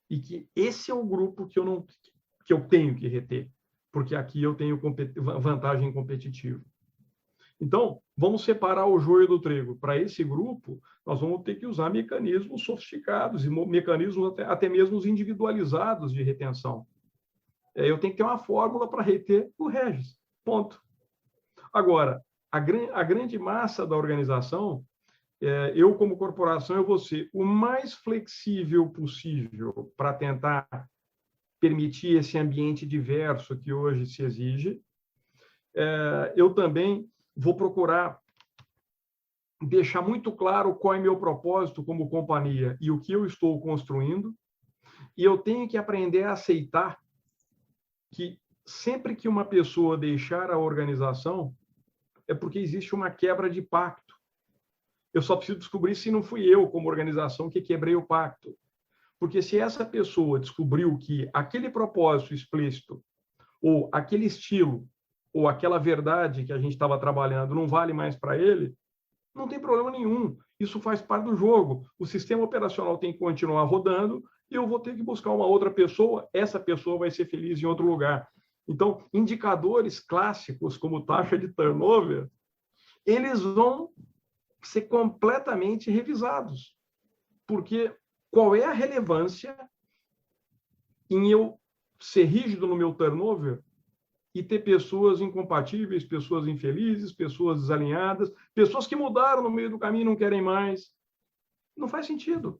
e que esse é o grupo que eu tenho que reter, porque aqui eu tenho vantagem competitiva. Então, vamos separar o joio do trigo. Para esse grupo, nós vamos ter que usar mecanismos sofisticados e mecanismos até mesmo individualizados de retenção. Eu tenho que ter uma fórmula para reter o Regis. Ponto. Agora, a grande massa da organização, eu, como corporação, eu vou ser o mais flexível possível para tentar permitir esse ambiente diverso que hoje se exige. Eu também vou procurar deixar muito claro qual é meu propósito como companhia e o que eu estou construindo. E eu tenho que aprender a aceitar que sempre que uma pessoa deixar a organização, é porque existe uma quebra de pacto. Eu só preciso descobrir se não fui eu, como organização, que quebrei o pacto. Porque se essa pessoa descobriu que aquele propósito explícito, ou aquele estilo, ou aquela verdade que a gente estava trabalhando não vale mais para ele, não tem problema nenhum. Isso faz parte do jogo. O sistema operacional tem que continuar rodando e eu vou ter que buscar uma outra pessoa. Essa pessoa vai ser feliz em outro lugar. Então, indicadores clássicos, como taxa de turnover, eles vão ser completamente revisados. Porque qual é a relevância em eu ser rígido no meu turnover e ter pessoas incompatíveis, pessoas infelizes, pessoas desalinhadas, pessoas que mudaram no meio do caminho e não querem mais? Não faz sentido.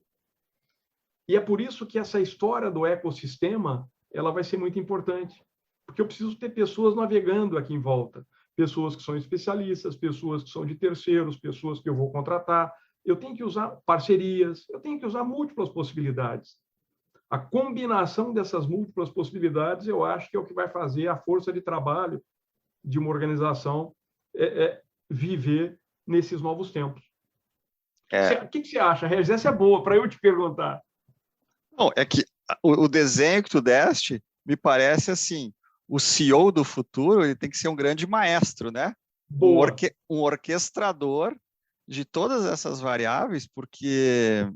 E é por isso que essa história do ecossistema ela vai ser muito importante. Porque eu preciso ter pessoas navegando aqui em volta. Pessoas que são especialistas, pessoas que são de terceiros, pessoas que eu vou contratar. Eu tenho que usar parcerias, eu tenho que usar múltiplas possibilidades. A combinação dessas múltiplas possibilidades, eu acho que é o que vai fazer a força de trabalho de uma organização viver nesses novos tempos. O que você acha, Regis? Essa é boa para eu te perguntar. Não, é que o desenho que tu deste me parece assim, o CEO do futuro ele tem que ser um grande maestro, né? Um orquestrador de todas essas variáveis, porque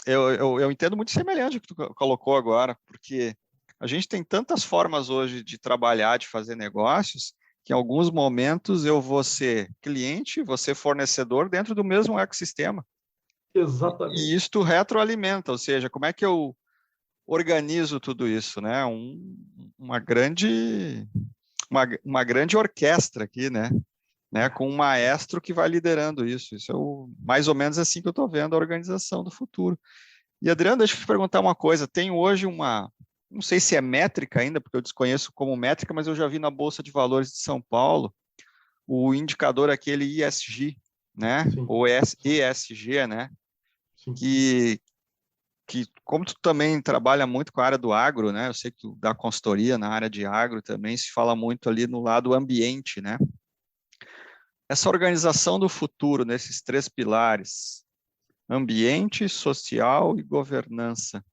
eu entendo muito semelhante ao que tu colocou agora, porque a gente tem tantas formas hoje de trabalhar, de fazer negócios, que em alguns momentos eu vou ser cliente, vou ser fornecedor dentro do mesmo ecossistema. Exatamente. E isso retroalimenta, ou seja, como é que eu organizo tudo isso, né? Uma grande orquestra aqui, né? Com um maestro que vai liderando isso. Isso é mais ou menos assim que eu estou vendo a organização do futuro. E, Adriano, deixa eu te perguntar uma coisa. Tem hoje não sei se é métrica ainda, porque eu desconheço como métrica, mas eu já vi na Bolsa de Valores de São Paulo o indicador aquele ESG, né? Sim. Ou ESG, né? Sim. Que como tu também trabalha muito com a área do agro, né? Eu sei que tu dá consultoria na área de agro também, se fala muito ali no lado ambiente, né? Essa organização do futuro, nesses 3 pilares, ambiente, social e governança,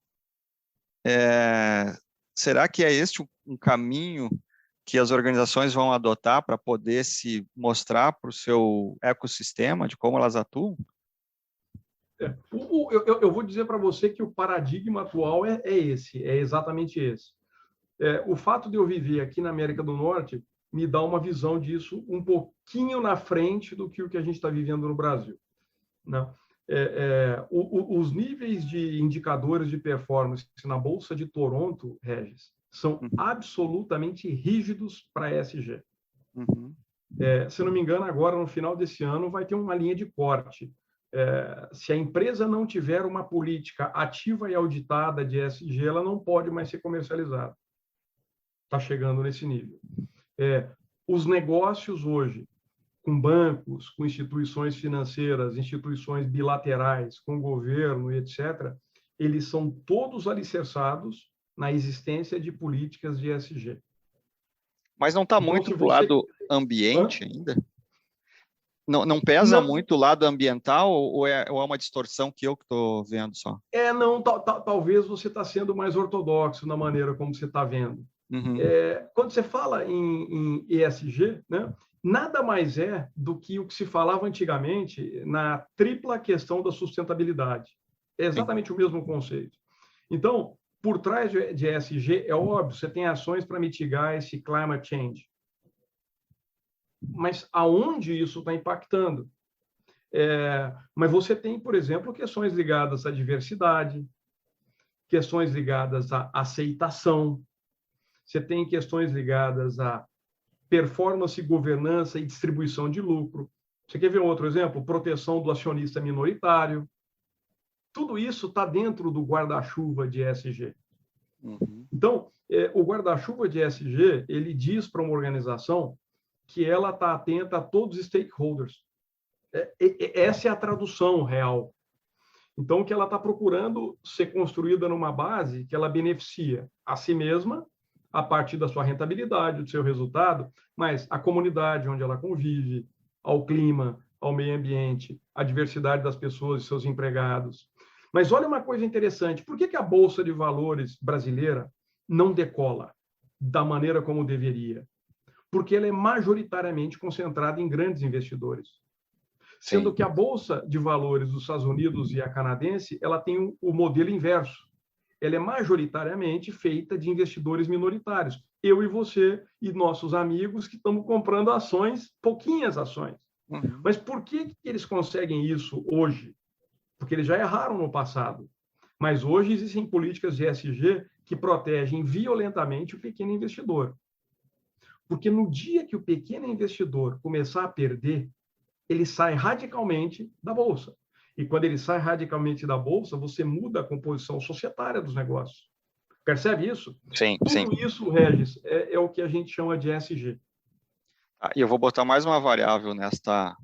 será que é este um caminho que as organizações vão adotar para poder se mostrar para o seu ecossistema, de como elas atuam? Eu vou dizer para você que o paradigma atual é exatamente esse. O fato de eu viver aqui na América do Norte me dá uma visão disso um pouquinho na frente do que o que a gente está vivendo no Brasil. Né? Os níveis de indicadores de performance na Bolsa de Toronto, Regis, são absolutamente rígidos para ESG. Uhum. Se não me engano, agora, no final desse ano, vai ter uma linha de corte. Se a empresa não tiver uma política ativa e auditada de ESG, ela não pode mais ser comercializada. Está chegando nesse nível. Os negócios hoje, com bancos, com instituições financeiras, instituições bilaterais, com governo e etc., eles são todos alicerçados na existência de políticas de ESG. Mas não está muito do lado ambiente ainda? Não pesa muito o lado ambiental ou é uma distorção que eu estou vendo só? Talvez você está sendo mais ortodoxo na maneira como você está vendo. Uhum. Quando você fala em ESG, né, nada mais é do que o que se falava antigamente na tripla questão da sustentabilidade. É exatamente Sim. o mesmo conceito. Então, por trás de ESG, é óbvio, você tem ações para mitigar esse climate change. Mas aonde isso está impactando? Mas você tem, por exemplo, questões ligadas à diversidade, questões ligadas à aceitação, você tem questões ligadas à performance, governança e distribuição de lucro. Você quer ver um outro exemplo? Proteção do acionista minoritário. Tudo isso está dentro do guarda-chuva de ESG. Uhum. Então, o guarda-chuva de ESG, ele diz para uma organização que ela está atenta a todos os stakeholders. Essa é a tradução real. Então, que ela está procurando ser construída numa base que ela beneficia a si mesma, a partir da sua rentabilidade, do seu resultado, mas a comunidade onde ela convive, ao clima, ao meio ambiente, à diversidade das pessoas e seus empregados. Mas olha uma coisa interessante, por que a Bolsa de Valores brasileira não decola da maneira como deveria? Porque ela é majoritariamente concentrada em grandes investidores. Sendo que a Bolsa de Valores dos Estados Unidos e a canadense, ela tem o modelo inverso. Ela é majoritariamente feita de investidores minoritários. Eu e você e nossos amigos que estamos comprando ações, pouquinhas ações. Uhum. Mas por que eles conseguem isso hoje? Porque eles já erraram no passado. Mas hoje existem políticas de ESG que protegem violentamente o pequeno investidor. Porque no dia que o pequeno investidor começar a perder, ele sai radicalmente da Bolsa. E quando ele sai radicalmente da Bolsa, você muda a composição societária dos negócios. Percebe isso? Sim, Tudo sim. isso, Regis, é o que a gente chama de ESG. E eu vou botar mais uma variável nesta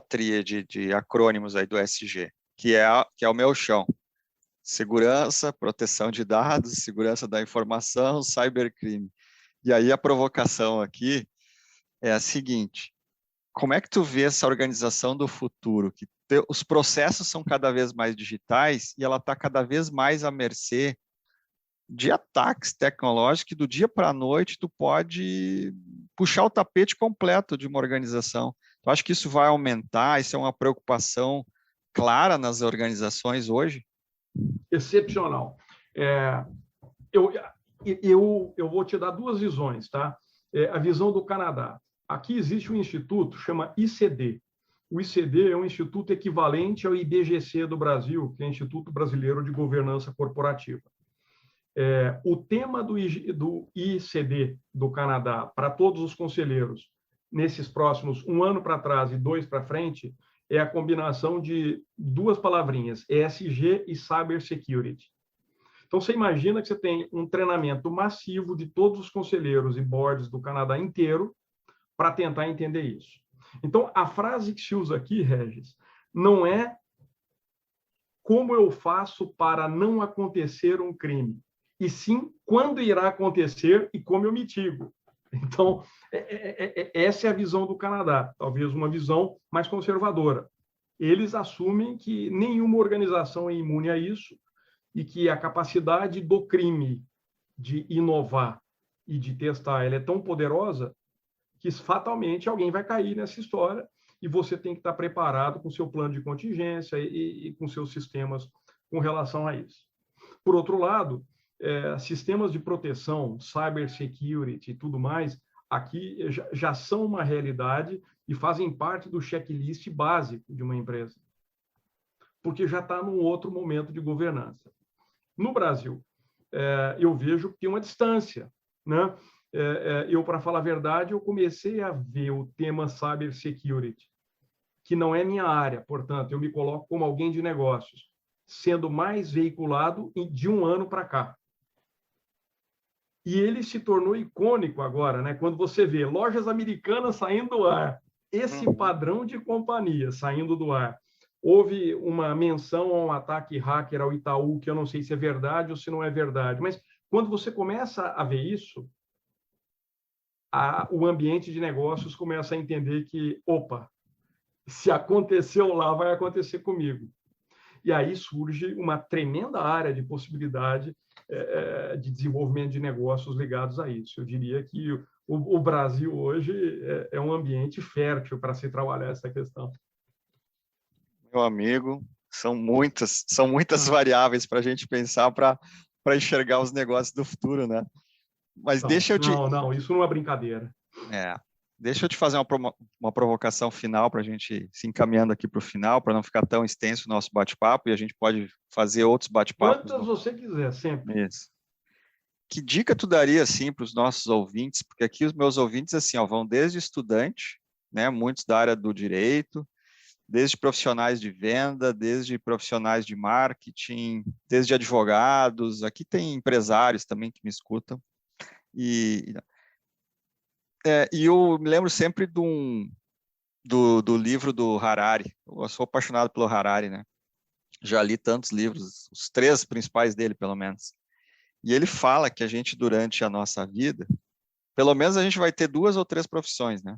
tríade de acrônimos aí do ESG, que é o meu chão. Segurança, proteção de dados, segurança da informação, cybercrime. E aí a provocação aqui é a seguinte: como é que tu vê essa organização do futuro? Que os processos são cada vez mais digitais e ela está cada vez mais à mercê de ataques tecnológicos que do dia para a noite tu pode puxar o tapete completo de uma organização. Eu acho que isso vai aumentar, isso é uma preocupação clara nas organizações hoje? Excepcional. Eu vou te dar duas visões, tá? A visão do Canadá. Aqui existe um instituto, chama ICD. O ICD é um instituto equivalente ao IBGC do Brasil, que é o Instituto Brasileiro de Governança Corporativa. O tema do ICD do Canadá, para todos os conselheiros, nesses próximos 1 ano para trás e 2 para frente, é a combinação de duas palavrinhas, ESG e Cybersecurity. Então, você imagina que você tem um treinamento massivo de todos os conselheiros e boards do Canadá inteiro para tentar entender isso. Então, a frase que se usa aqui, Regis, não é como eu faço para não acontecer um crime, e sim quando irá acontecer e como eu mitigo. Então, essa é a visão do Canadá, talvez uma visão mais conservadora. Eles assumem que nenhuma organização é imune a isso e que a capacidade do crime de inovar e de testar ela é tão poderosa que fatalmente alguém vai cair nessa história e você tem que estar preparado com seu plano de contingência e com seus sistemas com relação a isso. Por outro lado, sistemas de proteção, cybersecurity e tudo mais, aqui já são uma realidade e fazem parte do checklist básico de uma empresa, porque já está num outro momento de governança. No Brasil, eu vejo que tem uma distância, né? Eu, para falar a verdade, eu comecei a ver o tema cybersecurity, que não é minha área, portanto, eu me coloco como alguém de negócios, sendo mais veiculado de 1 ano para cá. E ele se tornou icônico agora, né? Quando você vê lojas americanas saindo do ar, esse padrão de companhia saindo do ar. Houve uma menção a um ataque hacker ao Itaú, que eu não sei se é verdade ou se não é verdade, mas quando você começa a ver isso, o ambiente de negócios começa a entender que, opa, se aconteceu lá, vai acontecer comigo. E aí surge uma tremenda área de possibilidade de desenvolvimento de negócios ligados a isso. Eu diria que o Brasil hoje é um ambiente fértil para se trabalhar essa questão. Meu amigo, são muitas variáveis para a gente pensar para enxergar os negócios do futuro, né? Mas Não, isso não é brincadeira. Deixa eu te fazer uma provocação final para a gente se encaminhando aqui para o final, para não ficar tão extenso o nosso bate-papo, e a gente pode fazer outros bate-papos. Quantas você quiser, sempre. Isso. Que dica tu daria, assim, para os nossos ouvintes? Porque aqui os meus ouvintes, assim, vão desde estudante, né, muitos da área do direito, desde profissionais de venda, desde profissionais de marketing, desde advogados, aqui tem empresários também que me escutam. E eu me lembro sempre do livro do Harari. Eu sou apaixonado pelo Harari, né? Já li tantos livros, os 3 principais dele, pelo menos. E ele fala que a gente, durante a nossa vida, pelo menos a gente vai ter 2 ou 3 profissões, né?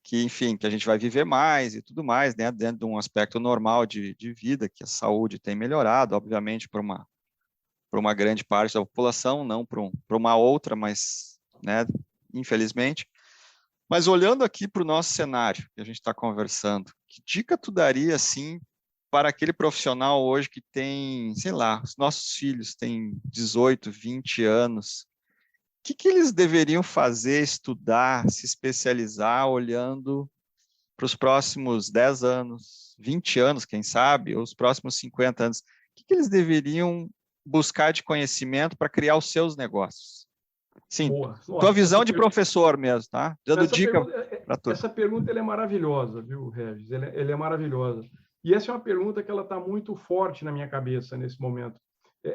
que, enfim, que a gente vai viver mais e tudo mais, né, dentro de um aspecto normal de vida, que a saúde tem melhorado, obviamente, para uma grande parte da população, não para uma outra, mas, né, infelizmente. Mas olhando aqui para o nosso cenário, que a gente está conversando, que dica tu daria, assim, para aquele profissional hoje que tem, sei lá, os nossos filhos têm 18, 20 anos, o que eles deveriam fazer, estudar, se especializar, olhando para os próximos 10 anos, 20 anos, quem sabe, ou os próximos 50 anos? O que eles deveriam buscar de conhecimento para criar os seus negócios? Sim, Boa. Nossa, tua visão de professor mesmo, tá? Dando dica para tudo. Essa pergunta ela é maravilhosa, viu, Regis? Ela é maravilhosa. E essa é uma pergunta que ela está muito forte na minha cabeça nesse momento.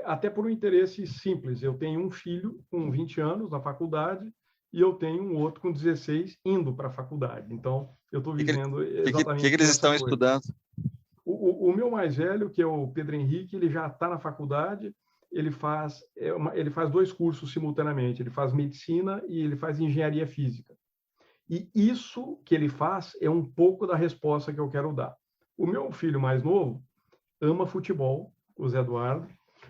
Até por um interesse simples. Eu tenho um filho com 20 anos na faculdade e eu tenho um outro com 16 indo para a faculdade. Então, eu estou vivendo exatamente o que eles estão estudando? O meu mais velho, que é o Pedro Henrique, ele já está na faculdade. Ele faz 2 cursos simultaneamente. Ele faz medicina e ele faz engenharia física. E isso que ele faz é um pouco da resposta que eu quero dar. O meu filho mais novo ama futebol, o Zé Eduardo,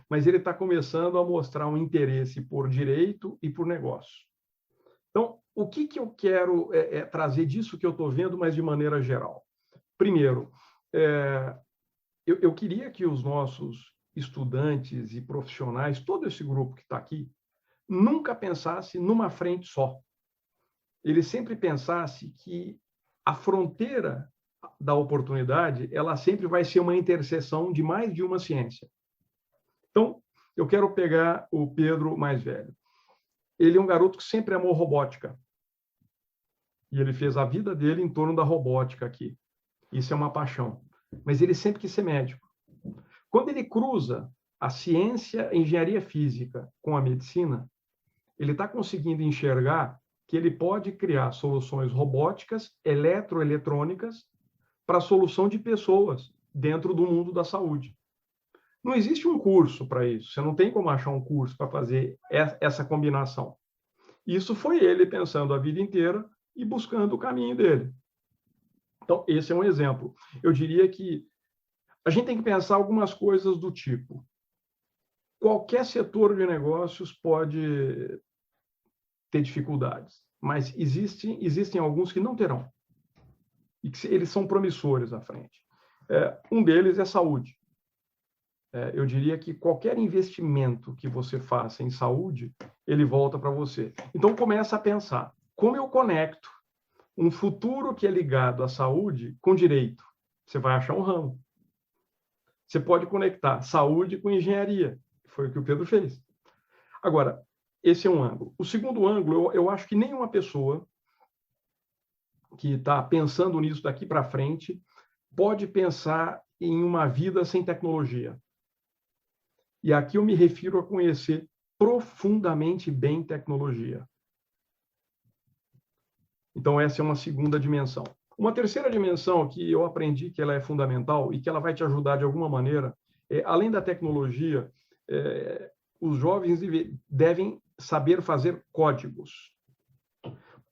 mas ele está começando a mostrar um interesse por direito e por negócio. Então, o que eu quero trazer disso que eu estou vendo, mas de maneira geral? Primeiro, eu queria que os nossos estudantes e profissionais, todo esse grupo que está aqui, nunca pensasse numa frente só. Ele sempre pensasse que a fronteira da oportunidade, ela sempre vai ser uma interseção de mais de uma ciência. Então, eu quero pegar o Pedro mais velho. Ele é um garoto que sempre amou robótica. E ele fez a vida dele em torno da robótica aqui. Isso é uma paixão. Mas ele sempre quis ser médico. Quando ele cruza a ciência, a engenharia física com a medicina, ele está conseguindo enxergar que ele pode criar soluções robóticas, eletroeletrônicas, para a solução de pessoas dentro do mundo da saúde. Não existe um curso para isso. Você não tem como achar um curso para fazer essa combinação. Isso foi ele pensando a vida inteira e buscando o caminho dele. Então, esse é um exemplo. Eu diria que a gente tem que pensar algumas coisas do tipo: qualquer setor de negócios pode ter dificuldades, mas existem alguns que não terão. E que eles são promissores à frente. Um deles é saúde. Eu diria que qualquer investimento que você faça em saúde, ele volta para você. Então, começa a pensar: como eu conecto um futuro que é ligado à saúde com direito? Você vai achar um ramo. Você pode conectar saúde com engenharia. Foi o que o Pedro fez. Agora, esse é um ângulo. O segundo ângulo, eu acho que nenhuma pessoa que está pensando nisso daqui para frente pode pensar em uma vida sem tecnologia. E aqui eu me refiro a conhecer profundamente bem tecnologia. Então, essa é uma segunda dimensão. Uma terceira dimensão que eu aprendi que ela é fundamental e que ela vai te ajudar de alguma maneira, além da tecnologia, os jovens devem saber fazer códigos.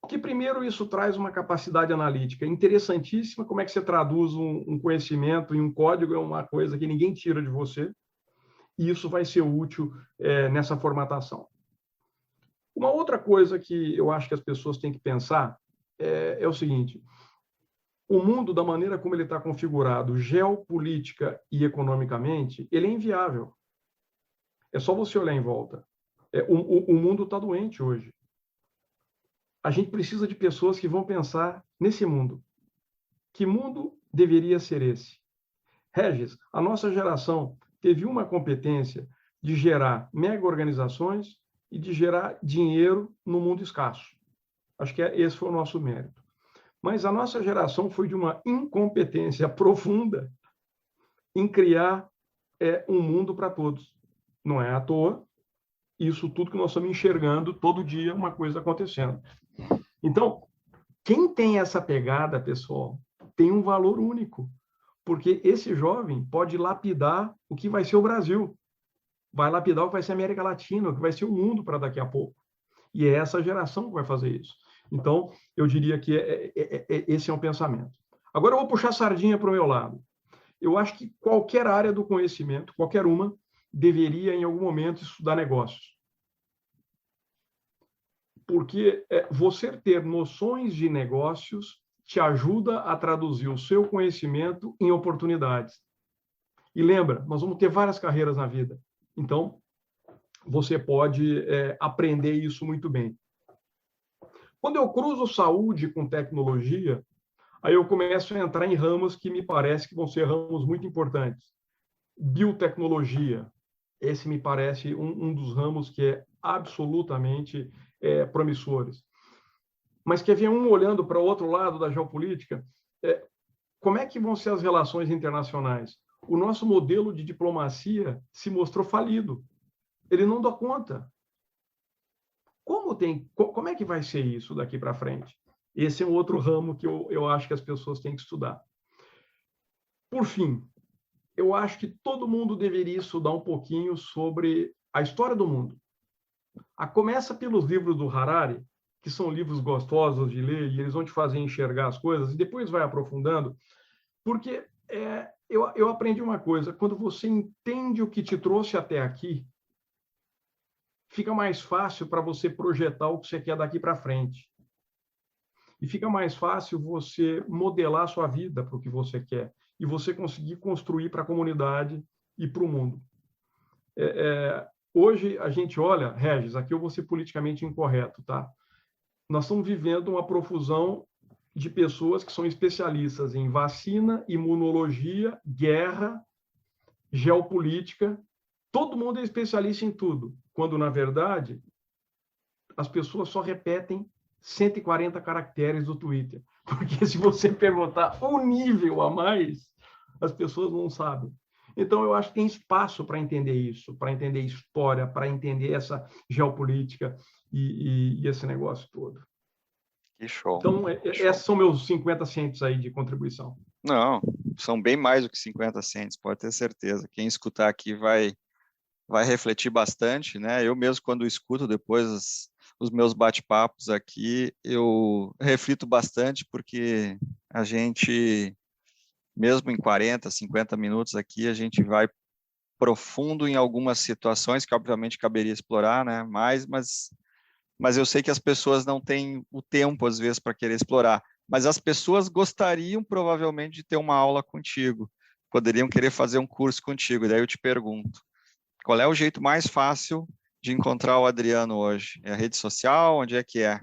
Porque, primeiro, isso traz uma capacidade analítica interessantíssima. Como é que você traduz um conhecimento em um código? É uma coisa que ninguém tira de você. E isso vai ser útil nessa formatação. Uma outra coisa que eu acho que as pessoas têm que pensar é o seguinte: o mundo, da maneira como ele está configurado, geopolítica e economicamente, ele é inviável. É só você olhar em volta. O mundo está doente hoje. A gente precisa de pessoas que vão pensar nesse mundo. Que mundo deveria ser esse? Regis, a nossa geração teve uma competência de gerar mega organizações e de gerar dinheiro no mundo escasso. Acho que esse foi o nosso mérito. Mas a nossa geração foi de uma incompetência profunda em criar um mundo para todos. Não é à toa isso tudo que nós estamos enxergando todo dia, uma coisa acontecendo. Então, quem tem essa pegada, pessoal, tem um valor único, porque esse jovem pode lapidar o que vai ser o Brasil, vai lapidar o que vai ser a América Latina, o que vai ser o mundo para daqui a pouco. E é essa geração que vai fazer isso. Então, eu diria que esse é um pensamento. Agora eu vou puxar a sardinha para o meu lado. Eu acho que qualquer área do conhecimento, qualquer uma, deveria, em algum momento, estudar negócios. Porque você ter noções de negócios te ajuda a traduzir o seu conhecimento em oportunidades. E lembra, nós vamos ter várias carreiras na vida. Então, você pode aprender isso muito bem. Quando eu cruzo saúde com tecnologia, aí eu começo a entrar em ramos que me parece que vão ser ramos muito importantes. Biotecnologia, esse me parece um dos ramos que é absolutamente promissores. Mas quer ver olhando para o outro lado da geopolítica? Como é que vão ser as relações internacionais? O nosso modelo de diplomacia se mostrou falido. Ele não dá conta. Como é que vai ser isso daqui para frente? Esse é um outro ramo que eu acho que as pessoas têm que estudar. Por fim, eu acho que todo mundo deveria estudar um pouquinho sobre a história do mundo. Começa pelos livros do Harari, que são livros gostosos de ler, e eles vão te fazer enxergar as coisas, e depois vai aprofundando, porque eu aprendi uma coisa: quando você entende o que te trouxe até aqui, fica mais fácil para você projetar o que você quer daqui para frente. E fica mais fácil você modelar a sua vida para o que você quer, e você conseguir construir para a comunidade e para o mundo. Hoje a gente olha, Regis, aqui eu vou ser politicamente incorreto, tá? Nós estamos vivendo uma profusão de pessoas que são especialistas em vacina, imunologia, guerra, geopolítica. Todo mundo é especialista em tudo, quando, na verdade, as pessoas só repetem 140 caracteres do Twitter. Porque se você perguntar um nível a mais, as pessoas não sabem. Então, eu acho que tem espaço para entender isso, para entender história, para entender essa geopolítica e esse negócio todo. Que show. Então, esses são meus 50 centos aí de contribuição. Não, são bem mais do que 50 centos, pode ter certeza. Quem escutar aqui vai refletir bastante, né? Eu mesmo, quando escuto depois os meus bate-papos aqui, eu reflito bastante, porque a gente, mesmo em 40, 50 minutos aqui, a gente vai profundo em algumas situações que, obviamente, caberia explorar, né? Mas eu sei que as pessoas não têm o tempo, às vezes, para querer explorar. Mas as pessoas gostariam, provavelmente, de ter uma aula contigo. Poderiam querer fazer um curso contigo. E daí eu te pergunto, qual é o jeito mais fácil de encontrar o Adriano hoje? É a rede social? Onde é que é?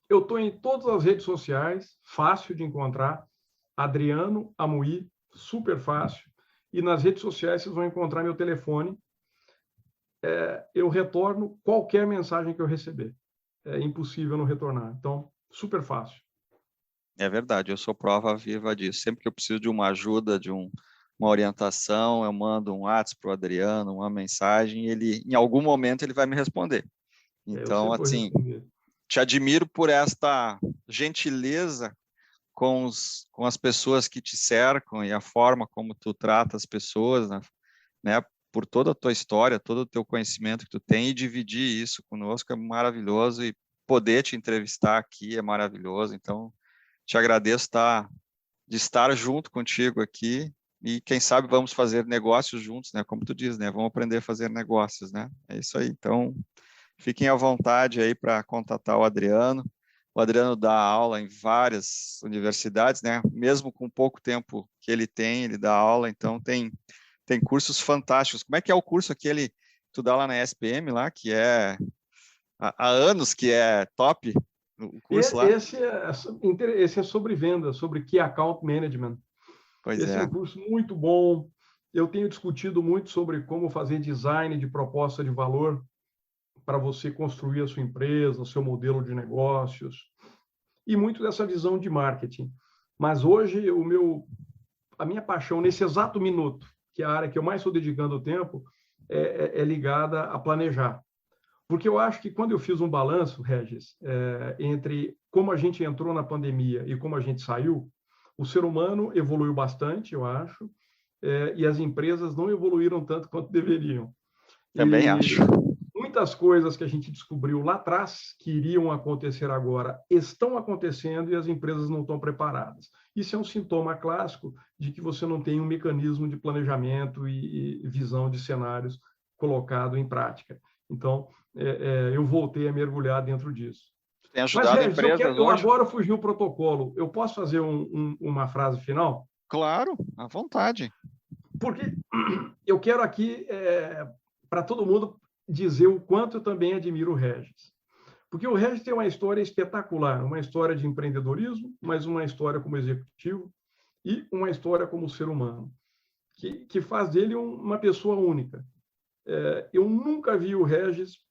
Eu estou em todas as redes sociais, fácil de encontrar. Adriano Amuí, super fácil. E nas redes sociais vocês vão encontrar meu telefone. Eu retorno qualquer mensagem que eu receber. É impossível não retornar. Então, super fácil. É verdade, eu sou prova viva disso. Sempre que eu preciso de uma ajuda, de uma orientação, eu mando um WhatsApp para o Adriano, uma mensagem, ele, em algum momento, ele vai me responder. Então, assim, te admiro por esta gentileza com as pessoas que te cercam e a forma como tu trata as pessoas, né? Por toda a tua história, todo o teu conhecimento que tu tem, e dividir isso conosco é maravilhoso, e poder te entrevistar aqui é maravilhoso. Então, te agradeço de estar junto contigo aqui, e quem sabe vamos fazer negócios juntos, né? Como tu diz, né? Vamos aprender a fazer negócios, né? É isso aí. Então, fiquem à vontade aí para contatar o Adriano. O Adriano dá aula em várias universidades, né? Mesmo com pouco tempo que ele tem, ele dá aula, então tem cursos fantásticos. Como é que é o curso aquele que tu dá lá na SPM, lá, que é há anos que é top, o curso lá? Esse é sobre venda, sobre Key Account Management. Esse é um curso muito bom. Eu tenho discutido muito sobre como fazer design de proposta de valor para você construir a sua empresa, o seu modelo de negócios, e muito dessa visão de marketing. Mas hoje, a minha paixão, nesse exato minuto, que é a área que eu mais estou dedicando o tempo, é ligada a planejar. Porque eu acho que quando eu fiz um balanço, Regis, entre como a gente entrou na pandemia e como a gente saiu, o ser humano evoluiu bastante, eu acho, e as empresas não evoluíram tanto quanto deveriam. Também acho. muitas coisas que a gente descobriu lá atrás que iriam acontecer agora estão acontecendo e as empresas não estão preparadas. Isso é um sintoma clássico de que você não tem um mecanismo de planejamento e visão de cenários colocado em prática. Então, eu voltei a mergulhar dentro disso. Tem ajudado Mas, Regis, empresas hoje? agora fugiu o protocolo. Eu posso fazer uma frase final? Claro, à vontade. Porque eu quero aqui, para todo mundo, dizer o quanto eu também admiro o Regis. Porque o Regis tem uma história espetacular, uma história de empreendedorismo, mas uma história como executivo e uma história como ser humano, que faz dele uma pessoa única. Eu nunca vi o Regis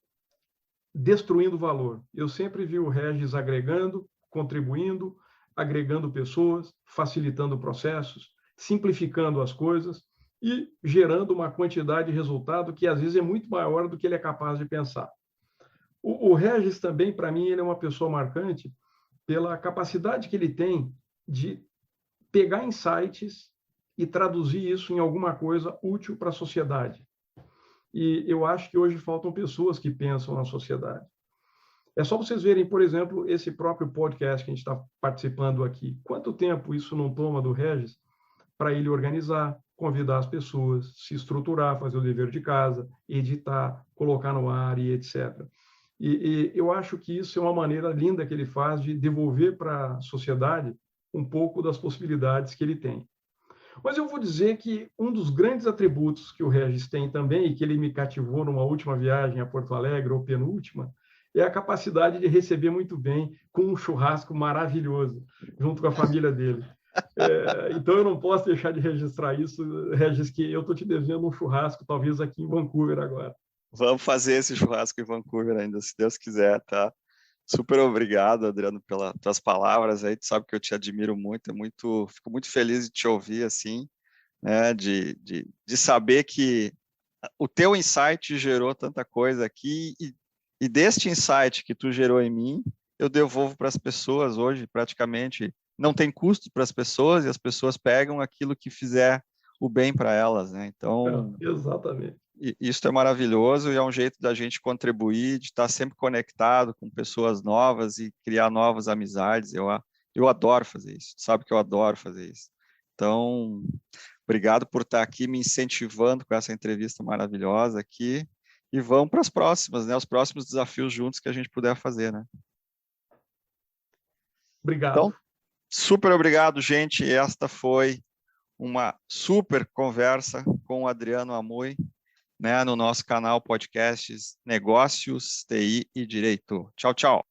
destruindo valor. Eu sempre vi o Regis agregando, contribuindo, agregando pessoas, facilitando processos, simplificando as coisas e gerando uma quantidade de resultado que, às vezes, é muito maior do que ele é capaz de pensar. O Regis também, para mim, ele é uma pessoa marcante pela capacidade que ele tem de pegar insights e traduzir isso em alguma coisa útil para a sociedade. E eu acho que hoje faltam pessoas que pensam na sociedade. É só vocês verem, por exemplo, esse próprio podcast que a gente está participando aqui. Quanto tempo isso não toma do Regis para ele organizar, convidar as pessoas, se estruturar, fazer o dever de casa, editar, colocar no ar e etc. E eu acho que isso é uma maneira linda que ele faz de devolver para a sociedade um pouco das possibilidades que ele tem. Mas eu vou dizer que um dos grandes atributos que o Regis tem também, e que ele me cativou numa última viagem a Porto Alegre, ou penúltima, é a capacidade de receber muito bem com um churrasco maravilhoso, junto com a família dele. Então, eu não posso deixar de registrar isso, Regis, que eu estou te devendo um churrasco, talvez aqui em Vancouver agora. Vamos fazer esse churrasco em Vancouver ainda, se Deus quiser, tá? Super obrigado, Adriano, pelas tuas palavras aí. Tu sabe que eu te admiro muito, fico muito feliz de te ouvir assim, né? De saber que o teu insight gerou tanta coisa aqui e deste insight que tu gerou em mim, eu devolvo para as pessoas hoje, praticamente não tem custo para as pessoas e as pessoas pegam aquilo que fizer o bem para elas, né? Então, exatamente. Isso é maravilhoso e é um jeito da gente contribuir, de estar sempre conectado com pessoas novas e criar novas amizades. Eu adoro fazer isso, sabe que eu adoro fazer isso. Então, obrigado por estar aqui me incentivando com essa entrevista maravilhosa aqui e vamos para as próximas, né? Os próximos desafios juntos que a gente puder fazer, né? Obrigado. Então, super obrigado, gente. Esta foi uma super conversa com o Adriano Amui, né, no nosso canal Podcasts Negócios, TI e Direito. Tchau, tchau.